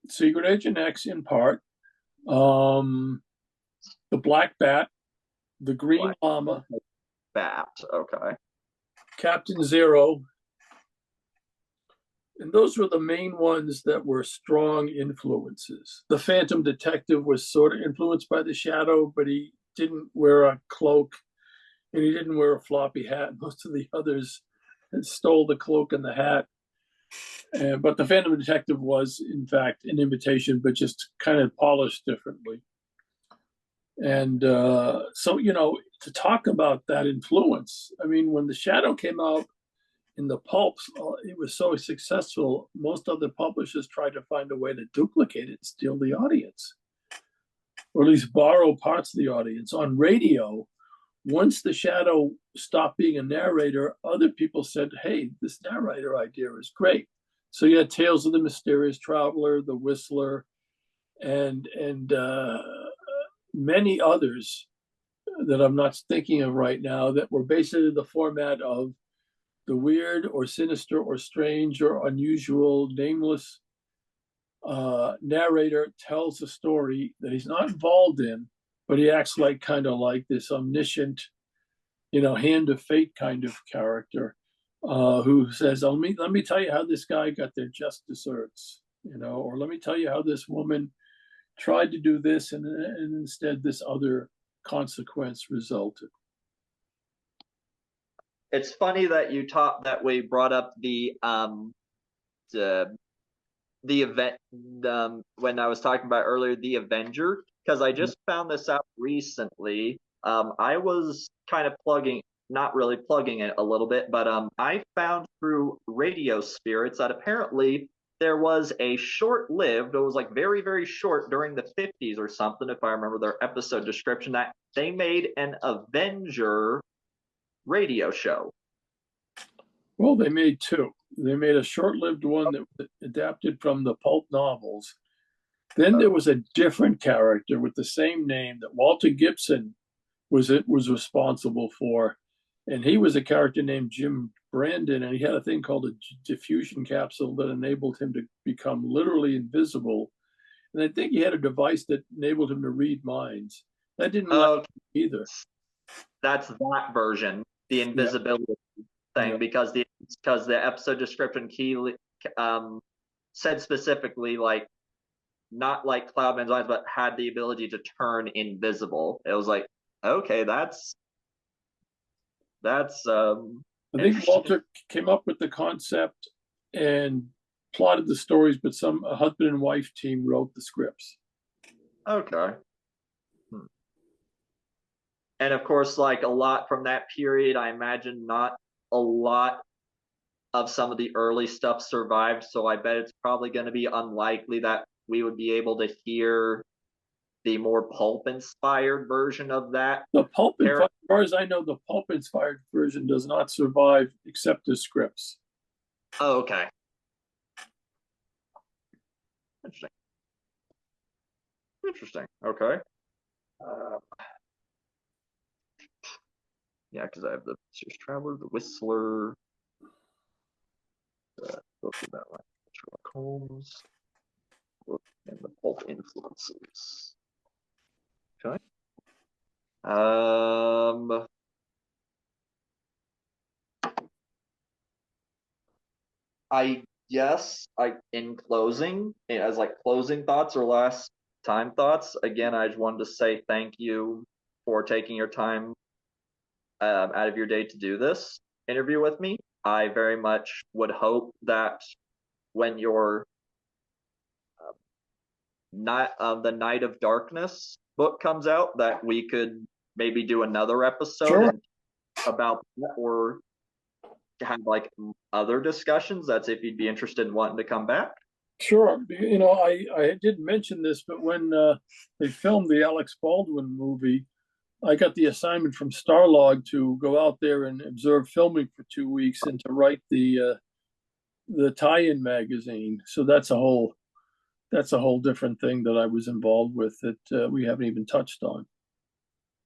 Secret Agent X in part, the Black Bat, the Green Llama, Bat. Okay. Captain Zero. And those were the main ones that were strong influences. The Phantom Detective was sort of influenced by the Shadow, but he didn't wear a cloak and he didn't wear a floppy hat. Most of the others stole the cloak and the hat. But the Phantom Detective was, in fact, an imitation, but just kind of polished differently. And so, to talk about that influence, I mean, when the Shadow came out in the pulps, it was so successful, most other publishers tried to find a way to duplicate it and steal the audience, or at least borrow parts of the audience. On radio, once the Shadow stopped being a narrator, other people said, hey, this narrator idea is great. So you had Tales of the Mysterious Traveler, The Whistler, and many others that I'm not thinking of right now, that were basically the format of the weird or sinister or strange or unusual, nameless narrator tells a story that he's not involved in, but he acts like kind of like this omniscient, hand of fate kind of character. who says, let me tell you how this guy got their just desserts, or let me tell you how this woman tried to do this and instead this other consequence resulted. It's funny that we brought up the event when I was talking about earlier, the Avenger, because I just found this out recently. I was kind of not really plugging it a little bit, but I found through Radio Spirits that apparently there was a short-lived, it was like very, very short during the 50s or something, if I remember their episode description, that they made an Avenger radio show. Well, they made two. They made a short-lived one that was adapted from the pulp novels. Then there was a different character with the same name that Walter Gibson was responsible for, and he was a character named Jim Brandon, and he had a thing called a diffusion capsule that enabled him to become literally invisible. And I think he had a device that enabled him to read minds. That didn't last either. That's that version, the invisibility thing, because the episode description said specifically like not like Cloudman's eyes, but had the ability to turn invisible. It was like, okay, that's I think Walter came up with the concept and plotted the stories, but a husband and wife team wrote the scripts. Okay. And of course, like a lot from that period, I imagine not a lot of some of the early stuff survived. So I bet it's probably going to be unlikely that we would be able to hear the more pulp-inspired version of that. As far as I know, the pulp-inspired version does not survive except as scripts. Oh, okay. Interesting. Okay. Yeah, because I have the Sears Traveler, the Whistler, book about Sherlock Holmes, book, and the pulp influences. Okay. I guess in closing, as like closing thoughts or last time thoughts, again, I just wanted to say thank you for taking your time out of your day to do this interview with me. I very much would hope that when your the Night of Darkness book comes out, that we could maybe do another episode about that, or have like other discussions. That's if you'd be interested in wanting to come back. Sure. I didn't mention this, but when they filmed the Alex Baldwin movie, I got the assignment from Starlog to go out there and observe filming for 2 weeks and to write the tie-in magazine. So that's a whole different thing that I was involved with that we haven't even touched on.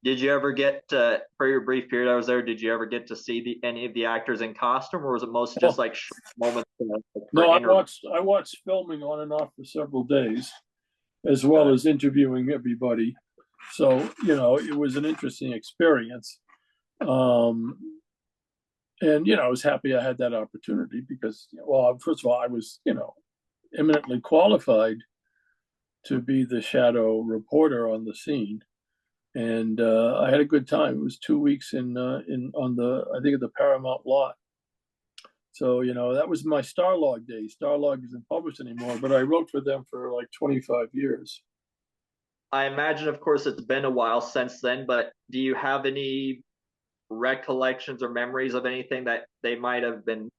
Did you ever get for your brief period I was there? Did you ever get to see any of the actors in costume, or was it mostly just like moments? No, I watched filming on and off for several days, as well as interviewing everybody. So it was an interesting experience, and I was happy I had that opportunity because, first of all, I was eminently qualified to be the shadow reporter on the scene. And I had a good time. It was 2 weeks on I think, the Paramount lot. So that was my Starlog days. Starlog isn't published anymore, but I wrote for them for like 25 years. I imagine, of course, it's been a while since then. But do you have any recollections or memories of anything that they might have been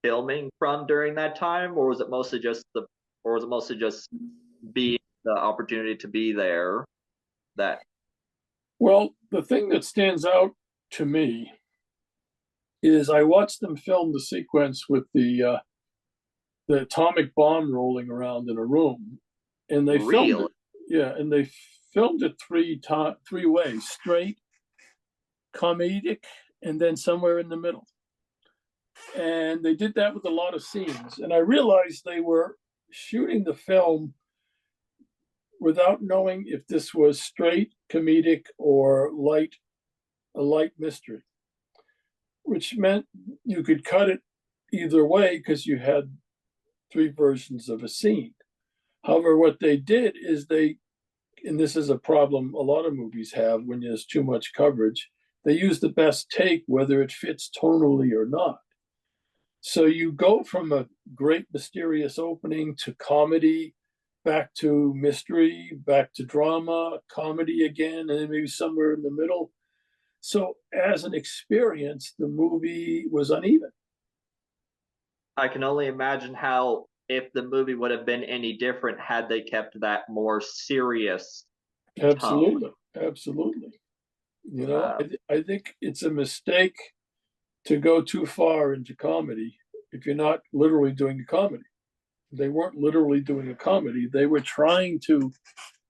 filming from during that time, or was it mostly just being the opportunity to be there? Well, the thing that stands out to me is I watched them film the sequence with the atomic bomb rolling around in a room, and they filmed it. Yeah, and they filmed it three ways: straight, comedic, and then somewhere in the middle. And they did that with a lot of scenes. And I realized they were shooting the film without knowing if this was straight, comedic, or a light mystery. which meant you could cut it either way because you had three versions of a scene. However, what they did is and this is a problem a lot of movies have when there's too much coverage, they use the best take, whether it fits tonally or not. So you go from a great mysterious opening to comedy, back to mystery, back to drama, comedy again, and then maybe somewhere in the middle. So as an experience, the movie was uneven. I can only imagine how if the movie would have been any different had they kept that more serious tone. Absolutely, absolutely. Uh, I think it's a mistake to go too far into comedy if you're not literally doing a comedy. They weren't literally doing a comedy. They were trying to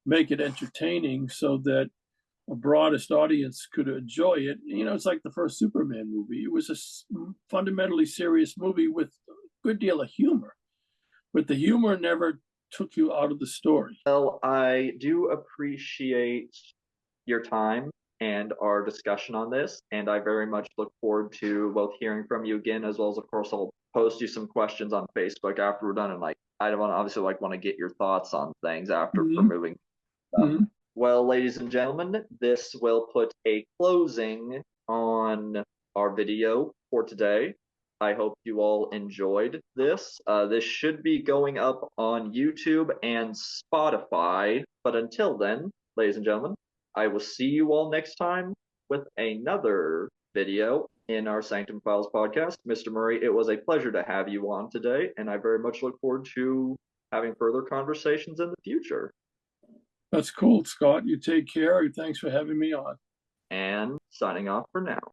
make it entertaining so that a broadest audience could enjoy it. It's like the first Superman movie. It was a fundamentally serious movie with a good deal of humor, but the humor never took you out of the story. well, I do appreciate your time and our discussion on this, and I very much look forward to both hearing from you again, as well as, of course, I'll post you some questions on Facebook after we're done, and I don't want to obviously want to get your thoughts on things after for Mm-hmm. moving. Mm-hmm. Well, ladies and gentlemen, this will put a closing on our video for today. I hope you all enjoyed this. This should be going up on YouTube and Spotify. But until then, ladies and gentlemen, I will see you all next time with another video in our Sanctum Files podcast. Mr. Murray, it was a pleasure to have you on today, and I very much look forward to having further conversations in the future. That's cool, Scott. You take care. Thanks for having me on. And signing off for now.